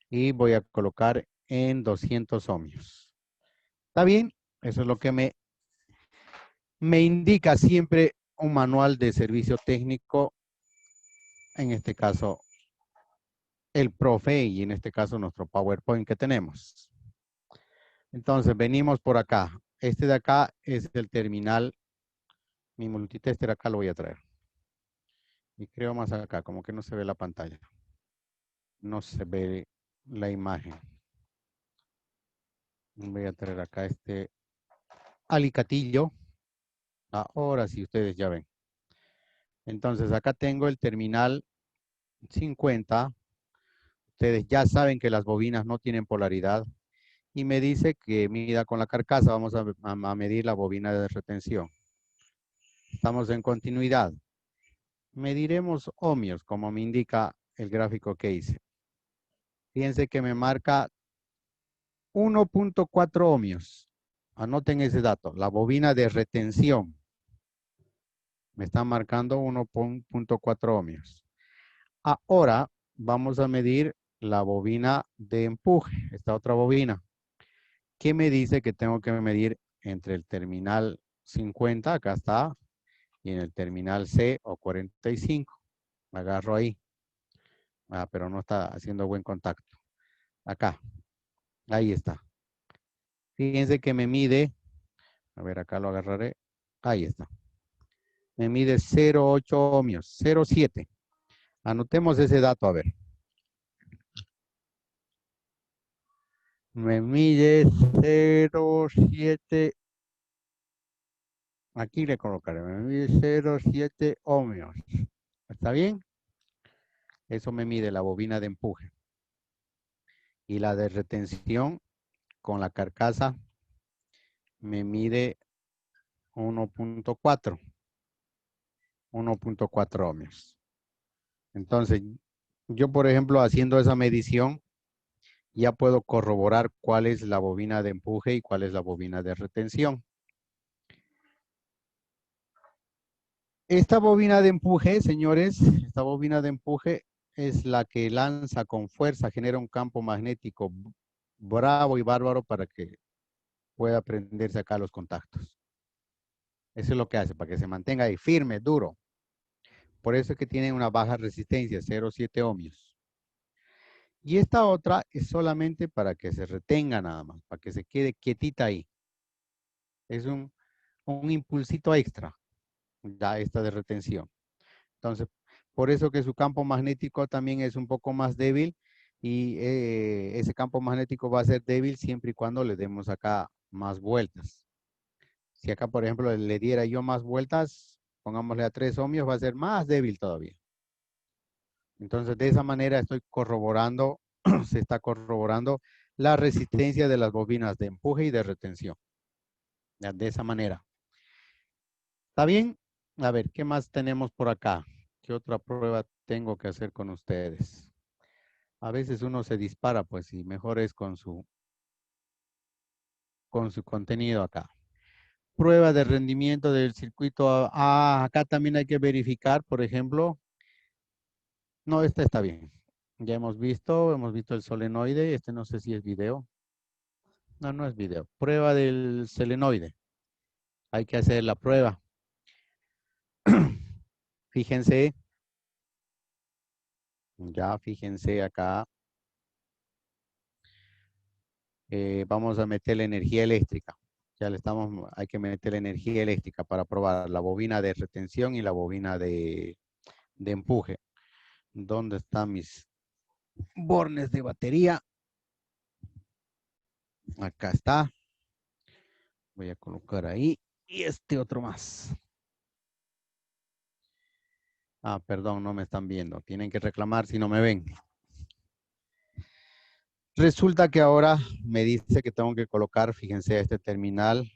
S1: Y voy a colocar en 200 ohmios. ¿Está bien? Eso es lo que me indica siempre un manual de servicio técnico. En este caso, el profe y en este caso nuestro PowerPoint que tenemos. Entonces, venimos por acá. Este de acá es el terminal. Mi multitester acá lo voy a traer. Y creo más acá, como que no se ve la pantalla. No se ve la imagen. Voy a traer acá este alicatillo. Ahora sí, ustedes ya ven. Entonces, acá tengo el terminal 50. Ustedes ya saben que las bobinas no tienen polaridad. Y me dice que mida con la carcasa. Vamos a medir la bobina de retención. Estamos en continuidad. Mediremos ohmios, como me indica el gráfico que hice. Fíjense que me marca 1.4 ohmios. Anoten ese dato. La bobina de retención me está marcando 1.4 ohmios. Ahora vamos a medir la bobina de empuje, esta otra bobina. ¿Qué me dice que tengo que medir entre el terminal 50, acá está, y en el terminal C o 45? Me agarro ahí. Pero no está haciendo buen contacto. Acá. Ahí está. Fíjense que me mide, a ver, acá lo agarraré. Ahí está. Me mide 0.8 ohmios, 0.7. Anotemos ese dato, a ver. Me mide 0.7. Aquí le colocaré. Me mide 0.7 ohmios. ¿Está bien? Eso me mide la bobina de empuje. Y la de retención con la carcasa me mide 1.4. 1.4 ohmios. Entonces, yo, por ejemplo, haciendo esa medición, ya puedo corroborar cuál es la bobina de empuje y cuál es la bobina de retención. Esta bobina de empuje, señores, esta bobina de empuje es la que lanza con fuerza, genera un campo magnético bravo y bárbaro para que pueda prenderse acá los contactos. Eso es lo que hace, para que se mantenga ahí firme, duro. Por eso es que tiene una baja resistencia, 0.7 ohmios. Y esta otra es solamente para que se retenga nada más, para que se quede quietita ahí. Es un impulsito extra, ya esta de retención. Entonces, por eso que su campo magnético también es un poco más débil y ese campo magnético va a ser débil siempre y cuando le demos acá más vueltas. Si acá, por ejemplo, le diera yo más vueltas, pongámosle a 3 ohmios, va a ser más débil todavía. Entonces, de esa manera estoy corroborando, se está corroborando la resistencia de las bobinas de empuje y de retención. Ya, de esa manera. ¿Está bien? A ver, ¿qué más tenemos por acá? ¿Qué otra prueba tengo que hacer con ustedes? A veces uno se dispara, pues, y mejor es con su contenido acá. Prueba de rendimiento del circuito. Acá también hay que verificar, por ejemplo. No, esta está bien. Ya hemos visto el solenoide. Este no sé si es video. No, no es video. Prueba del solenoide. Hay que hacer la prueba. Fíjense. Ya, fíjense acá. Vamos a meter la energía eléctrica. Ya hay que meter la energía eléctrica para probar la bobina de retención y la bobina de empuje. ¿Dónde están mis bornes de batería? Acá está. Voy a colocar ahí. Y este otro más. Perdón, no me están viendo. Tienen que reclamar si no me ven. Resulta que ahora me dice que tengo que colocar, fíjense, a este terminal,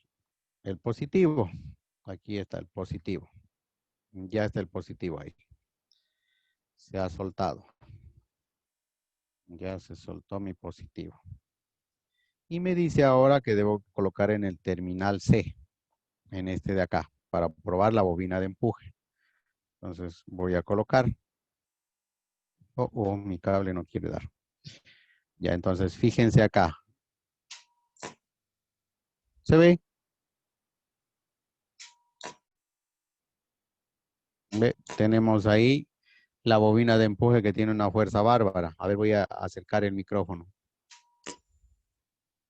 S1: el positivo. Aquí está el positivo. Ya está el positivo ahí. Se ha soltado. Ya se soltó mi positivo. Y me dice ahora que debo colocar en el terminal C, en este de acá, para probar la bobina de empuje. Entonces voy a colocar. Mi cable no quiere dar. Ya, entonces fíjense acá. ¿Se ve? ¿Ve? Tenemos ahí la bobina de empuje que tiene una fuerza bárbara. A ver, voy a acercar el micrófono.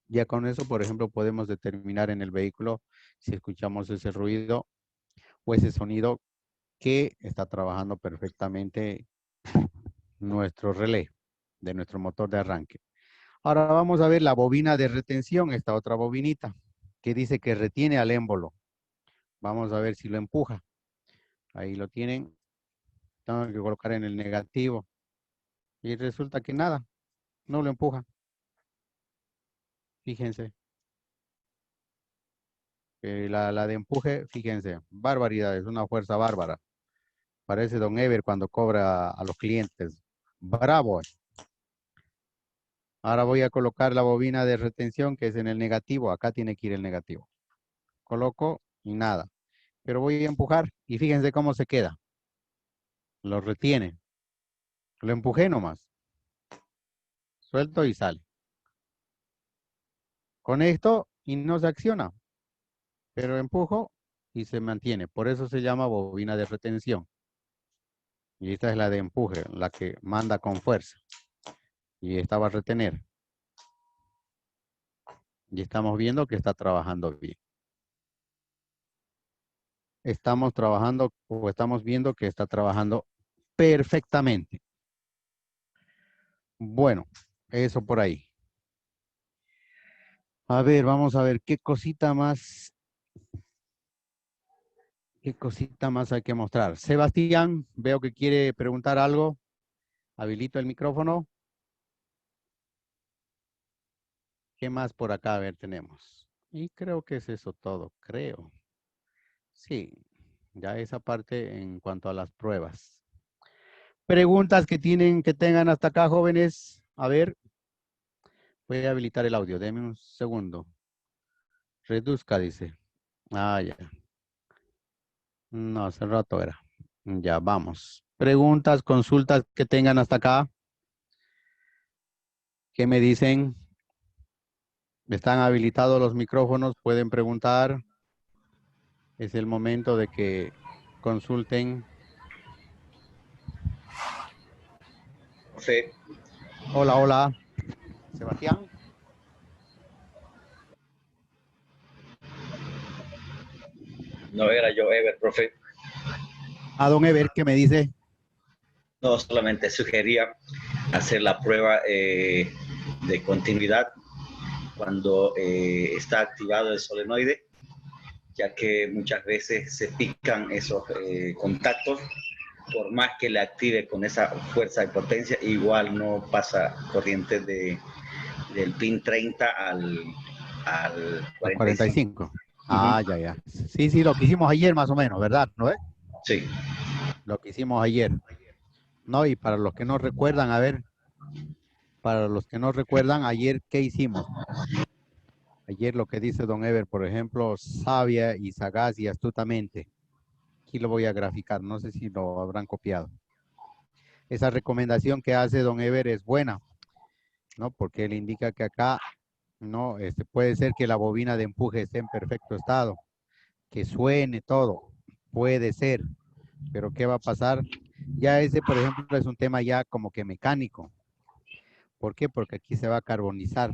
S1: Ya con eso, por ejemplo, podemos determinar en el vehículo si escuchamos ese ruido o ese sonido que está trabajando perfectamente nuestro relé de nuestro motor de arranque. Ahora vamos a ver la bobina de retención, esta otra bobinita, que dice que retiene al émbolo. Vamos a ver si lo empuja. Ahí lo tienen. Tengo que colocar en el negativo. Y resulta que nada, no lo empuja. Fíjense. La de empuje, fíjense, barbaridad, es una fuerza bárbara. Parece Don Ever cuando cobra a los clientes. Bravo. Ahora voy a colocar la bobina de retención que es en el negativo. Acá tiene que ir el negativo. Coloco y nada. Pero voy a empujar y fíjense cómo se queda. Lo retiene. Lo empujé nomás. Suelto y sale. Conecto y no se acciona. Pero empujo y se mantiene. Por eso se llama bobina de retención. Y esta es la de empuje, la que manda con fuerza. Y esta va a retener. Y estamos viendo que está trabajando bien. Estamos trabajando o estamos viendo que está trabajando perfectamente. Bueno, eso por ahí. A ver, vamos a ver qué cosita más. ¿Qué cosita más hay que mostrar? Sebastián, veo que quiere preguntar algo. Habilito el micrófono. ¿Qué más por acá? A ver, tenemos. Y creo que es eso todo, creo. Sí, ya esa parte en cuanto a las pruebas. Preguntas que tengan hasta acá, jóvenes. A ver, voy a habilitar el audio. Deme un segundo. Reduzca, dice. Ah, ya. No, hace rato era. Ya, vamos. Preguntas, consultas que tengan hasta acá. ¿Qué me dicen? Están habilitados los micrófonos, pueden preguntar. Es el momento de que consulten.
S2: Profe,
S1: Hola, hola. Sebastián.
S2: no era yo, Ever, profe.
S1: A don Ever, ¿qué me dice?
S2: No, solamente sugería hacer la prueba de continuidad cuando está activado el solenoide, ya que muchas veces se pican esos contactos, por más que le active con esa fuerza de potencia, igual no pasa corriente del pin 30 al
S1: Al
S2: 45.
S1: 45. Ah, ya, ya. Sí, sí, lo que hicimos ayer más o menos, ¿verdad? ¿No es?
S2: Sí.
S1: Lo que hicimos ayer. No, y para los que no recuerdan, a ver, para los que no recuerdan, ayer, ¿qué hicimos? Ayer lo que dice don Ever, por ejemplo, sabia y sagaz y astutamente. Aquí lo voy a graficar, no sé si lo habrán copiado. Esa recomendación que hace don Ever es buena, ¿no? Porque él indica que acá, no, puede ser que la bobina de empuje esté en perfecto estado, que suene todo, puede ser, pero ¿qué va a pasar? Ya ese, por ejemplo, es un tema ya como que mecánico. ¿Por qué? Porque aquí se va a carbonizar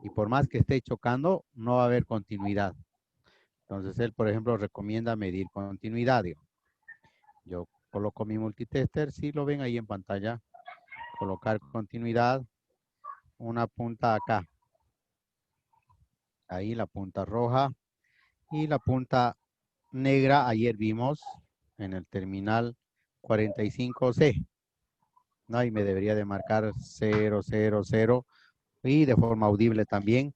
S1: y por más que esté chocando, no va a haber continuidad. Entonces él, por ejemplo, recomienda medir continuidad. Digo. Yo coloco mi multitester, si lo ven ahí en pantalla, colocar continuidad, una punta acá. Ahí la punta roja y la punta negra, ayer vimos en el terminal 45C. ¿No? Ahí me debería de marcar 000 y de forma audible también.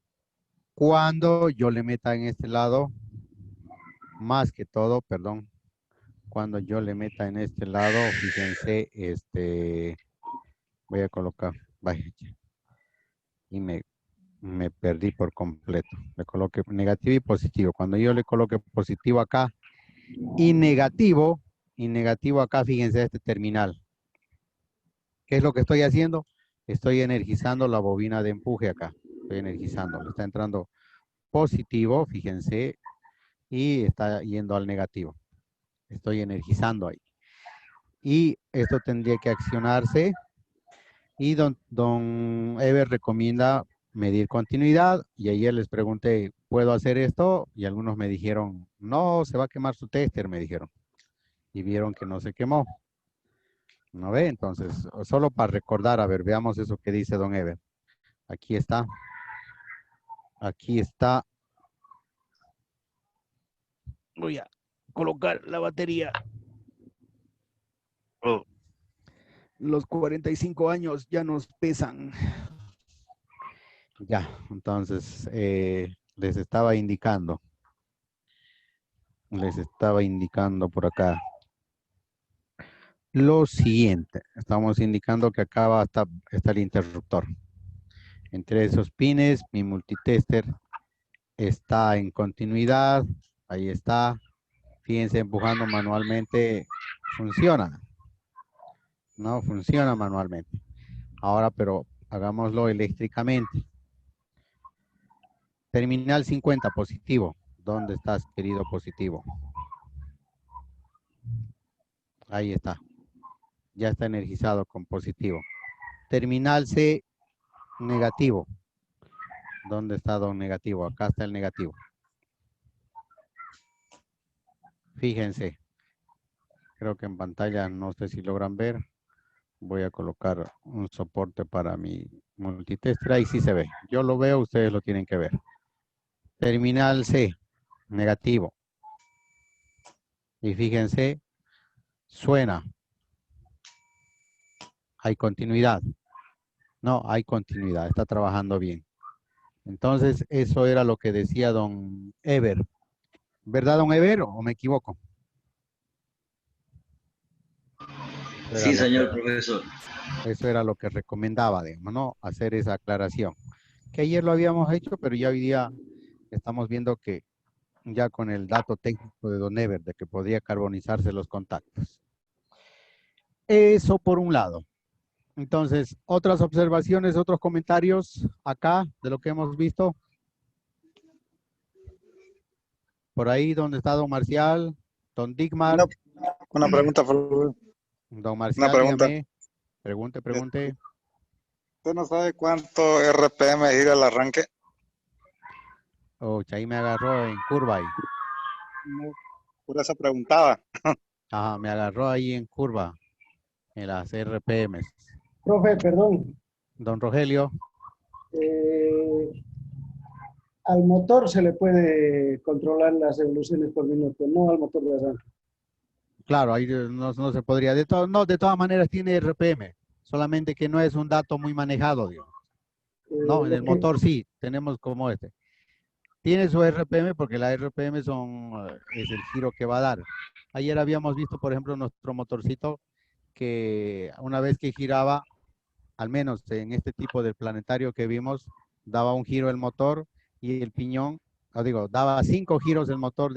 S1: Cuando yo le meta en este lado, más que todo, perdón, cuando yo le meta en este lado, fíjense, voy a colocar, vaya, y me perdí por completo. Le coloqué negativo y positivo. Cuando yo le coloque positivo acá y negativo acá, fíjense este terminal. ¿Qué es lo que estoy haciendo? Estoy energizando la bobina de empuje acá. Estoy energizando. Le está entrando positivo, fíjense, y está yendo al negativo. Estoy energizando ahí. Y esto tendría que accionarse. Y don Ever recomienda medir continuidad. Y ayer les pregunté, ¿puedo hacer esto? Y algunos me dijeron, no, se va a quemar su tester, me dijeron. Y vieron que no se quemó. ¿No ve? Entonces, solo para recordar, a ver, veamos eso que dice don Ever. Aquí está. Aquí está. Voy a colocar la batería. Oh. Los 45 años ya nos pesan. Ya, entonces les estaba indicando. Les estaba indicando por acá. Lo siguiente. Estamos indicando que acá está el interruptor. Entre esos pines, mi multitester está en continuidad. Ahí está. Fíjense, empujando manualmente funciona. No funciona manualmente. Ahora, pero hagámoslo eléctricamente. Terminal 50, positivo. ¿Dónde estás, querido positivo? Ahí está. Ya está energizado con positivo. Terminal C, negativo. ¿Dónde está don negativo? Acá está el negativo. Fíjense. Creo que en pantalla no sé si logran ver. Voy a colocar un soporte para mi multitester. Ahí sí se ve. Yo lo veo, ustedes lo tienen que ver. Terminal C, negativo. Y fíjense, suena. Hay continuidad. No, hay continuidad. Está trabajando bien. Entonces, eso era lo que decía don Ever. ¿Verdad, don Ever, o me equivoco?
S2: Sí, señor profesor.
S1: Eso era lo que recomendaba, digamos, ¿no? Hacer esa aclaración. Que ayer lo habíamos hecho, pero ya hoy día estamos viendo que ya con el dato técnico de don Ever, de que podría carbonizarse los contactos. Eso por un lado. Entonces, otras observaciones, otros comentarios acá de lo que hemos visto. Por ahí donde está don Marcial, don Digmar.
S8: Una pregunta, profesor.
S1: Don Marcial, dígame. Pregunte.
S8: ¿Usted no sabe cuánto RPM gira el arranque?
S1: Oh, ahí me agarró en curva ahí.
S8: No, por eso preguntaba.
S1: Ajá, me agarró ahí en curva, en las RPMs.
S7: Profe, perdón.
S1: Don Rogelio.
S7: Al motor se le puede controlar las revoluciones por minuto, no al motor de arranque.
S1: Claro, ahí no se podría. De todas maneras tiene RPM, solamente que no es un dato muy manejado, digamos. No, en el motor sí, tenemos como este. Tiene su RPM porque la RPM es el giro que va a dar. Ayer habíamos visto, por ejemplo, nuestro motorcito que una vez que giraba, al menos en este tipo de planetario que vimos, daba un giro el motor y el piñón, daba 5 giros el motor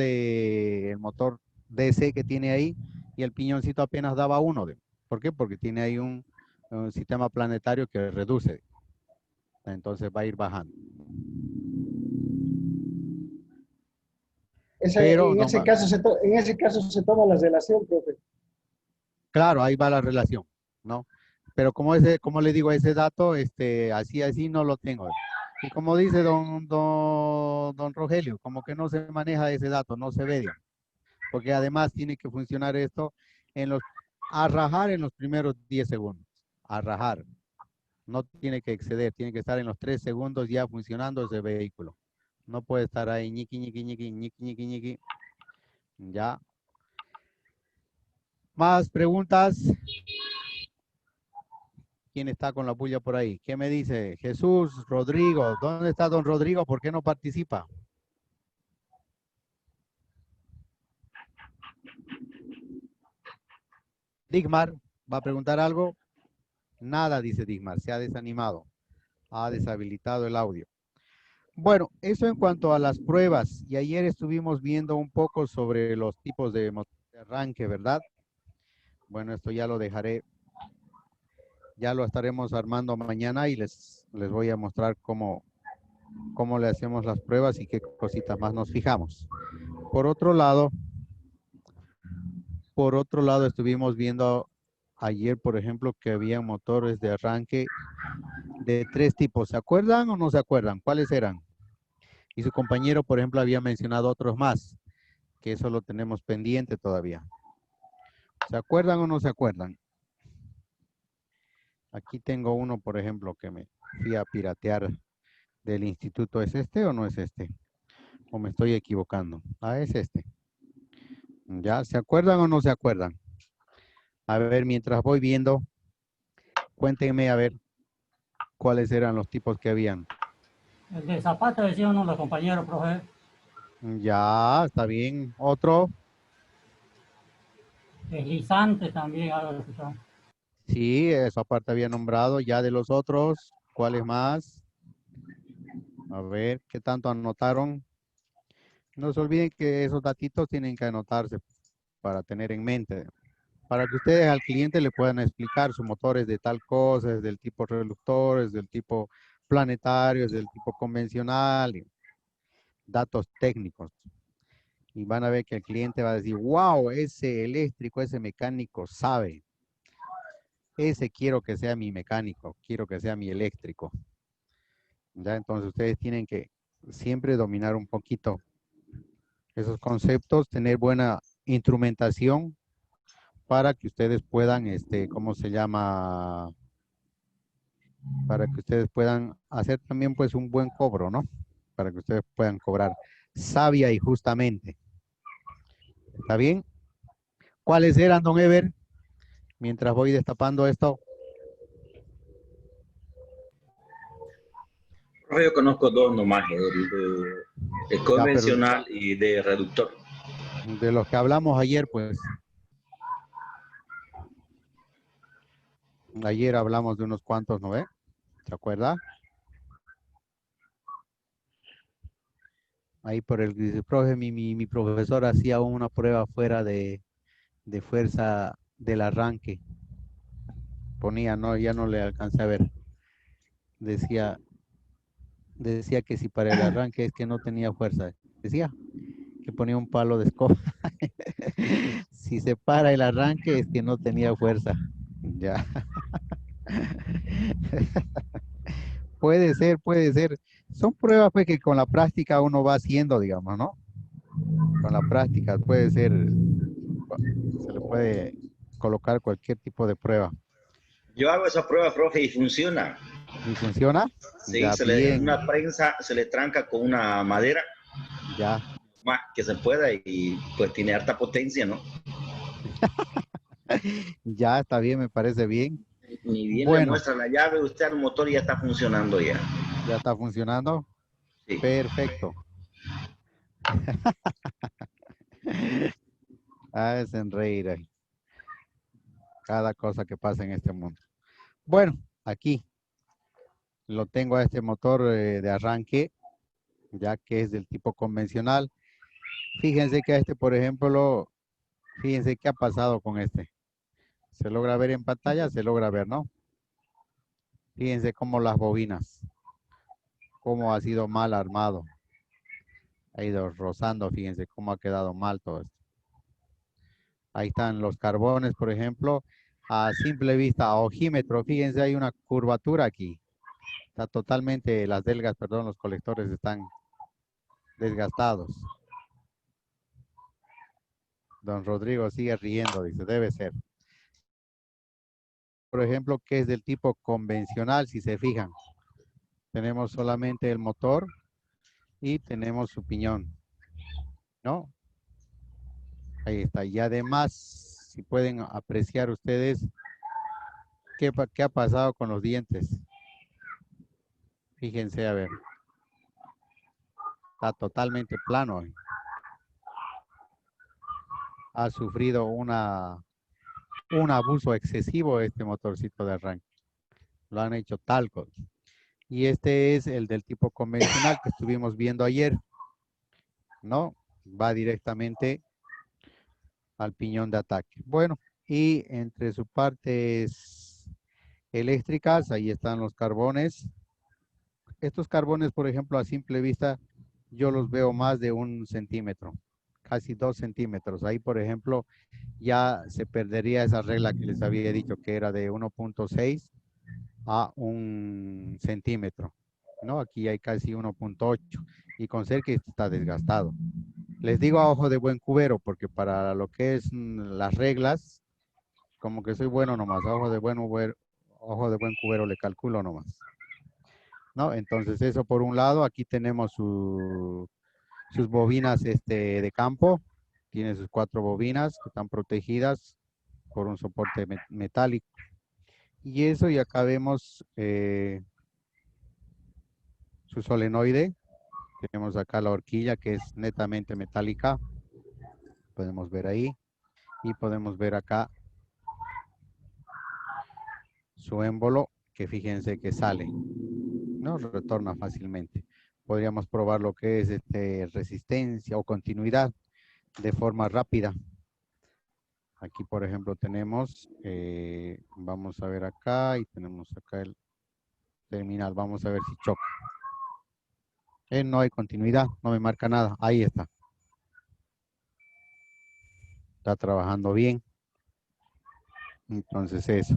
S1: DC que tiene ahí y el piñoncito apenas daba 1. ¿Por qué? Porque tiene ahí un sistema planetario que reduce. Entonces va a ir bajando.
S7: En ese caso se toma la relación, profe.
S1: Claro, ahí va la relación, ¿no? Pero como le digo, ese dato, así no lo tengo. Y como dice don Rogelio, como que no se maneja ese dato, no se ve, digamos. Porque además tiene que funcionar esto a rajar en los primeros 10 segundos, a rajar. No tiene que exceder, tiene que estar en los 3 segundos ya funcionando ese vehículo. No puede estar ahí ñiqui. Ya. ¿Más preguntas? ¿Quién está con la bulla por ahí? ¿Qué me dice? Jesús, Rodrigo. ¿Dónde está don Rodrigo? ¿Por qué no participa? Digmar, ¿va a preguntar algo? Nada, dice Digmar, se ha desanimado. Ha deshabilitado el audio. Bueno, eso en cuanto a las pruebas. Y ayer estuvimos viendo un poco sobre los tipos de motor de arranque, ¿verdad? Bueno, esto ya lo dejaré. Ya lo estaremos armando mañana y les voy a mostrar cómo le hacemos las pruebas y qué cositas más nos fijamos. Por otro lado, estuvimos viendo ayer, por ejemplo, que había motores de arranque de 3 tipos. ¿Se acuerdan o no se acuerdan? ¿Cuáles eran? Y su compañero, por ejemplo, había mencionado otros más, que eso lo tenemos pendiente todavía. ¿Se acuerdan o no se acuerdan? Aquí tengo uno, por ejemplo, que me fui a piratear del instituto. ¿Es este o no es este? ¿O me estoy equivocando? Ah, es este. ¿Ya? ¿Se acuerdan o no se acuerdan? A ver, mientras voy viendo, cuéntenme a ver cuáles eran los tipos que habían.
S9: El de Zapata decía uno de los compañeros, profe.
S1: Ya, está bien. ¿Otro?
S9: Deslizante también, algo de eso.
S1: Sí, eso aparte había nombrado. Ya de los otros, ¿cuáles más? A ver, ¿qué tanto anotaron? No se olviden que esos datitos tienen que anotarse para tener en mente, para que ustedes al cliente le puedan explicar su motor es de tal cosa, es del tipo reductor, es del tipo planetario, es del tipo convencional, y datos técnicos. Y van a ver que el cliente va a decir, wow, ese eléctrico, ese mecánico sabe. Ese quiero que sea mi mecánico, quiero que sea mi eléctrico. ¿Ya? Entonces ustedes tienen que siempre dominar un poquito esos conceptos, tener buena instrumentación para que ustedes puedan, ¿cómo se llama? Para que ustedes puedan hacer también pues un buen cobro, ¿no? Para que ustedes puedan cobrar sabia y justamente. ¿Está bien? ¿Cuáles eran, don Ever? Mientras voy destapando esto.
S2: Profe, yo conozco dos nomás, el
S1: Ya, pero
S2: convencional y de reductor.
S1: de los que hablamos ayer, pues, ayer hablamos de unos cuantos, ¿no ve? ¿Se acuerda? Ahí por el dice, profe, mi profesor hacía una prueba fuera de fuerza del arranque. Ponía, no, ya no le alcancé a ver. Decía que si para el arranque es que no tenía fuerza. Decía que ponía un palo de escoba. Si se para el arranque es que no tenía fuerza. Ya. Puede ser, puede ser. Son pruebas pues, que con la práctica uno va haciendo, digamos, ¿no? Con la práctica puede ser, se le puede colocar cualquier tipo de prueba.
S2: Yo hago esa prueba, profe, y funciona.
S1: ¿Y funciona?
S2: Sí,
S1: Ya,
S2: en
S1: bien.
S2: una prensa se le tranca con una madera
S1: Ya.
S2: más que se pueda y pues tiene harta potencia, ¿no?
S1: Ya está bien, me parece bien.
S2: Ni bien le
S1: Bueno,
S2: muestra la llave, usted al motor ya está funcionando ya.
S1: ya está funcionando.
S2: Sí.
S1: Perfecto. Ah, es en reír ahí. Cada cosa que pasa en este mundo. Bueno, aquí lo tengo a este motor de arranque, ya que es del tipo convencional. Fíjense que a este, por ejemplo, fíjense qué ha pasado con este. ¿Se logra ver en pantalla? Se logra ver, ¿no? Fíjense cómo las bobinas, cómo ha sido mal armado. Ha ido rozando, fíjense cómo ha quedado mal todo esto. Ahí están los carbones, por ejemplo, a simple vista, a ojímetro, fíjense, hay una curvatura aquí. Está totalmente, las delgas, perdón, los colectores están desgastados. Don Rodrigo sigue riendo, dice, debe ser. Por ejemplo, que es del tipo convencional, si se fijan. Tenemos solamente el motor y tenemos su piñón, ¿no? Ahí está. Y además, si pueden apreciar ustedes qué ha pasado con los dientes. Fíjense, a ver. Está totalmente plano. Ha sufrido un abuso excesivo este motorcito de arranque. Lo han hecho talco. Y este es el del tipo convencional que estuvimos viendo ayer. ¿No? Va directamente al piñón de ataque. Bueno, y entre sus partes eléctricas, ahí están los carbones. Estos carbones, por ejemplo, a simple vista, yo los veo más de 1 centímetro, casi 2 centímetros. Ahí, por ejemplo, ya se perdería esa regla que les había dicho que era de 1.6 a 1 centímetro. ¿No? Aquí hay casi 1.8 y con ser que está desgastado. Les digo a ojo de buen cubero porque para lo que es las reglas, como que soy bueno nomás, a ojo de buen cubero le calculo nomás. ¿No? Entonces eso por un lado, aquí tenemos sus bobinas de campo, tiene sus 4 bobinas que están protegidas por un soporte metálico. Y eso, y acá vemos su solenoide, tenemos acá la horquilla que es netamente metálica, podemos ver ahí, y podemos ver acá su émbolo, que fíjense que sale, ¿no? Retorna fácilmente. podríamos probar lo que es resistencia o continuidad de forma rápida. Aquí, por ejemplo, tenemos, vamos a ver acá y tenemos acá el terminal. Vamos a ver si choca. No hay continuidad, no me marca nada. Ahí está. Está trabajando bien. Entonces eso.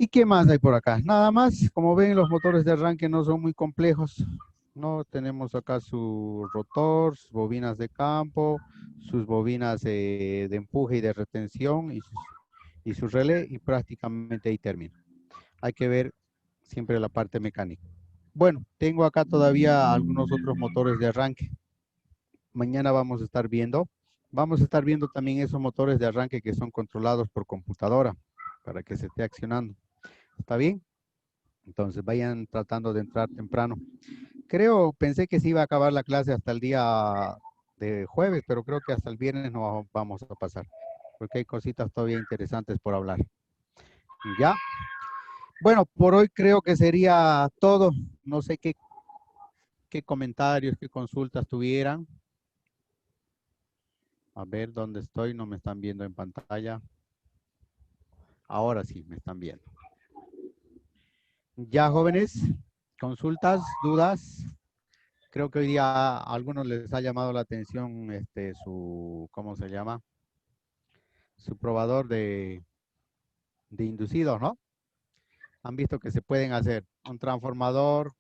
S1: ¿Y qué más hay por acá? Nada más, como ven, los motores de arranque no son muy complejos. No tenemos acá su rotor, sus bobinas de campo, sus bobinas de empuje y de retención y su relé, y prácticamente ahí termina. Hay que ver siempre la parte mecánica. Bueno, tengo acá todavía algunos otros motores de arranque. Mañana vamos a estar viendo también esos motores de arranque que son controlados por computadora para que se esté accionando. ¿Está bien? Entonces vayan tratando de entrar temprano. Pensé que se iba a acabar la clase hasta el día de jueves, pero creo que hasta el viernes no vamos a pasar, porque hay cositas todavía interesantes por hablar. ¿Ya? Bueno, por hoy creo que sería todo. No sé qué comentarios, qué consultas tuvieran. A ver, ¿dónde estoy? No me están viendo en pantalla. Ahora sí, me están viendo. Ya, jóvenes, consultas, dudas. Creo que hoy día a algunos les ha llamado la atención ¿cómo se llama? Su probador de inducidos, ¿no? Han visto que se pueden hacer un transformador,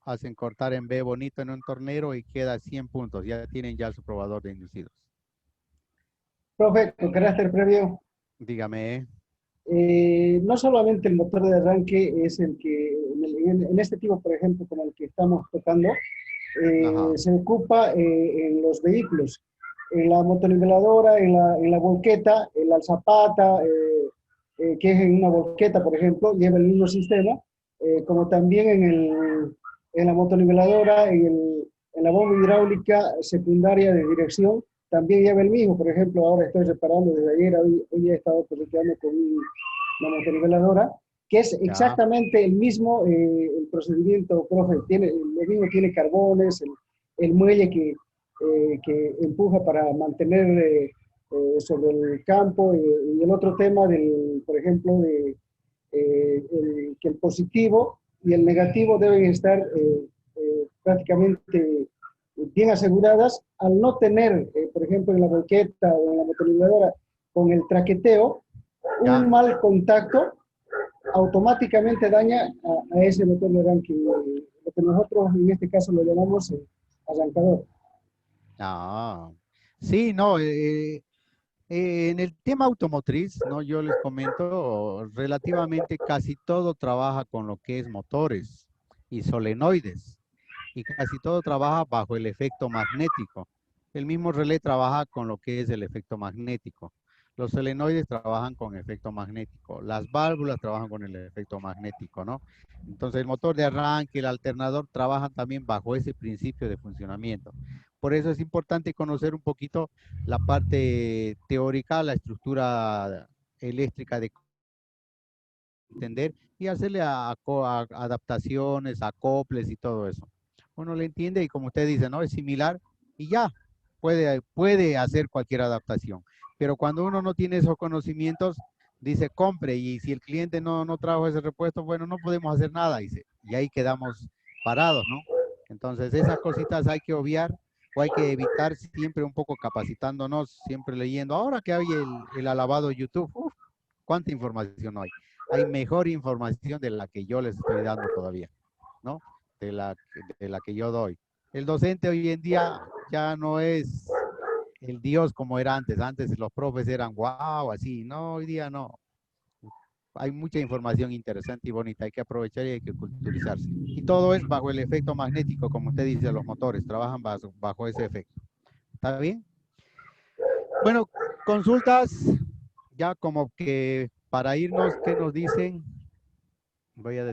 S1: hacen cortar en B bonito en un tornero y queda 100 puntos. Ya tienen ya su probador de inducidos.
S7: Profe, con carácter previo,
S1: Dígame.
S7: no solamente el motor de arranque es el que, en este tipo, por ejemplo, como el que estamos tocando, se ocupa en los vehículos, en la motoniveladora, en la volqueta, en la alzapata, que es en una volqueta, por ejemplo, lleva el mismo sistema, como también en la motoniveladora, en la bomba hidráulica secundaria de dirección, también lleva el mismo. Por ejemplo, ahora estoy reparando desde ayer, hoy he estado proyectando con una motoniveladora, que es exactamente el mismo el procedimiento, profe. El mismo tiene carbones, el muelle que empuja para mantener sobre el campo, y el otro tema por ejemplo, que el positivo y el negativo deben estar prácticamente bien aseguradas. Al no tener, por ejemplo, en la volqueta o en la motoniveladora, con el traqueteo, un mal contacto automáticamente daña a ese motor de arranque, lo que nosotros en este caso lo llamamos arrancador.
S1: Sí, no, en el tema automotriz, ¿no? Yo les comento, relativamente casi todo trabaja con lo que es motores y solenoides, y casi todo trabaja bajo el efecto magnético. El mismo relé trabaja con lo que es el efecto magnético. Los solenoides trabajan con efecto magnético. Las válvulas trabajan con el efecto magnético, ¿no? Entonces el motor de arranque, el alternador trabajan también bajo ese principio de funcionamiento. Por eso es importante conocer un poquito la parte teórica, la estructura eléctrica de entender y hacerle adaptaciones, acoples y todo eso. Uno le entiende y como usted dice, ¿no? Es similar y ya, puede hacer cualquier adaptación. Pero cuando uno no tiene esos conocimientos, dice compre, y si el cliente no trajo ese repuesto, bueno, no podemos hacer nada, dice, y ahí quedamos parados, ¿no? Entonces esas cositas hay que obviar o hay que evitar, siempre un poco capacitándonos, siempre leyendo. Ahora que hay el alabado YouTube, cuánta información hay. Hay mejor información de la que yo les estoy dando todavía, ¿no? De la que yo doy. El docente hoy en día ya no es el Dios como era antes. Antes los profes eran wow, así. No, hoy día no. Hay mucha información interesante y bonita. Hay que aprovechar y hay que culturizarse. Y todo es bajo el efecto magnético, como usted dice, los motores trabajan bajo ese efecto. ¿Está bien? Bueno, consultas, ya como que para irnos, ¿qué nos dicen? Voy a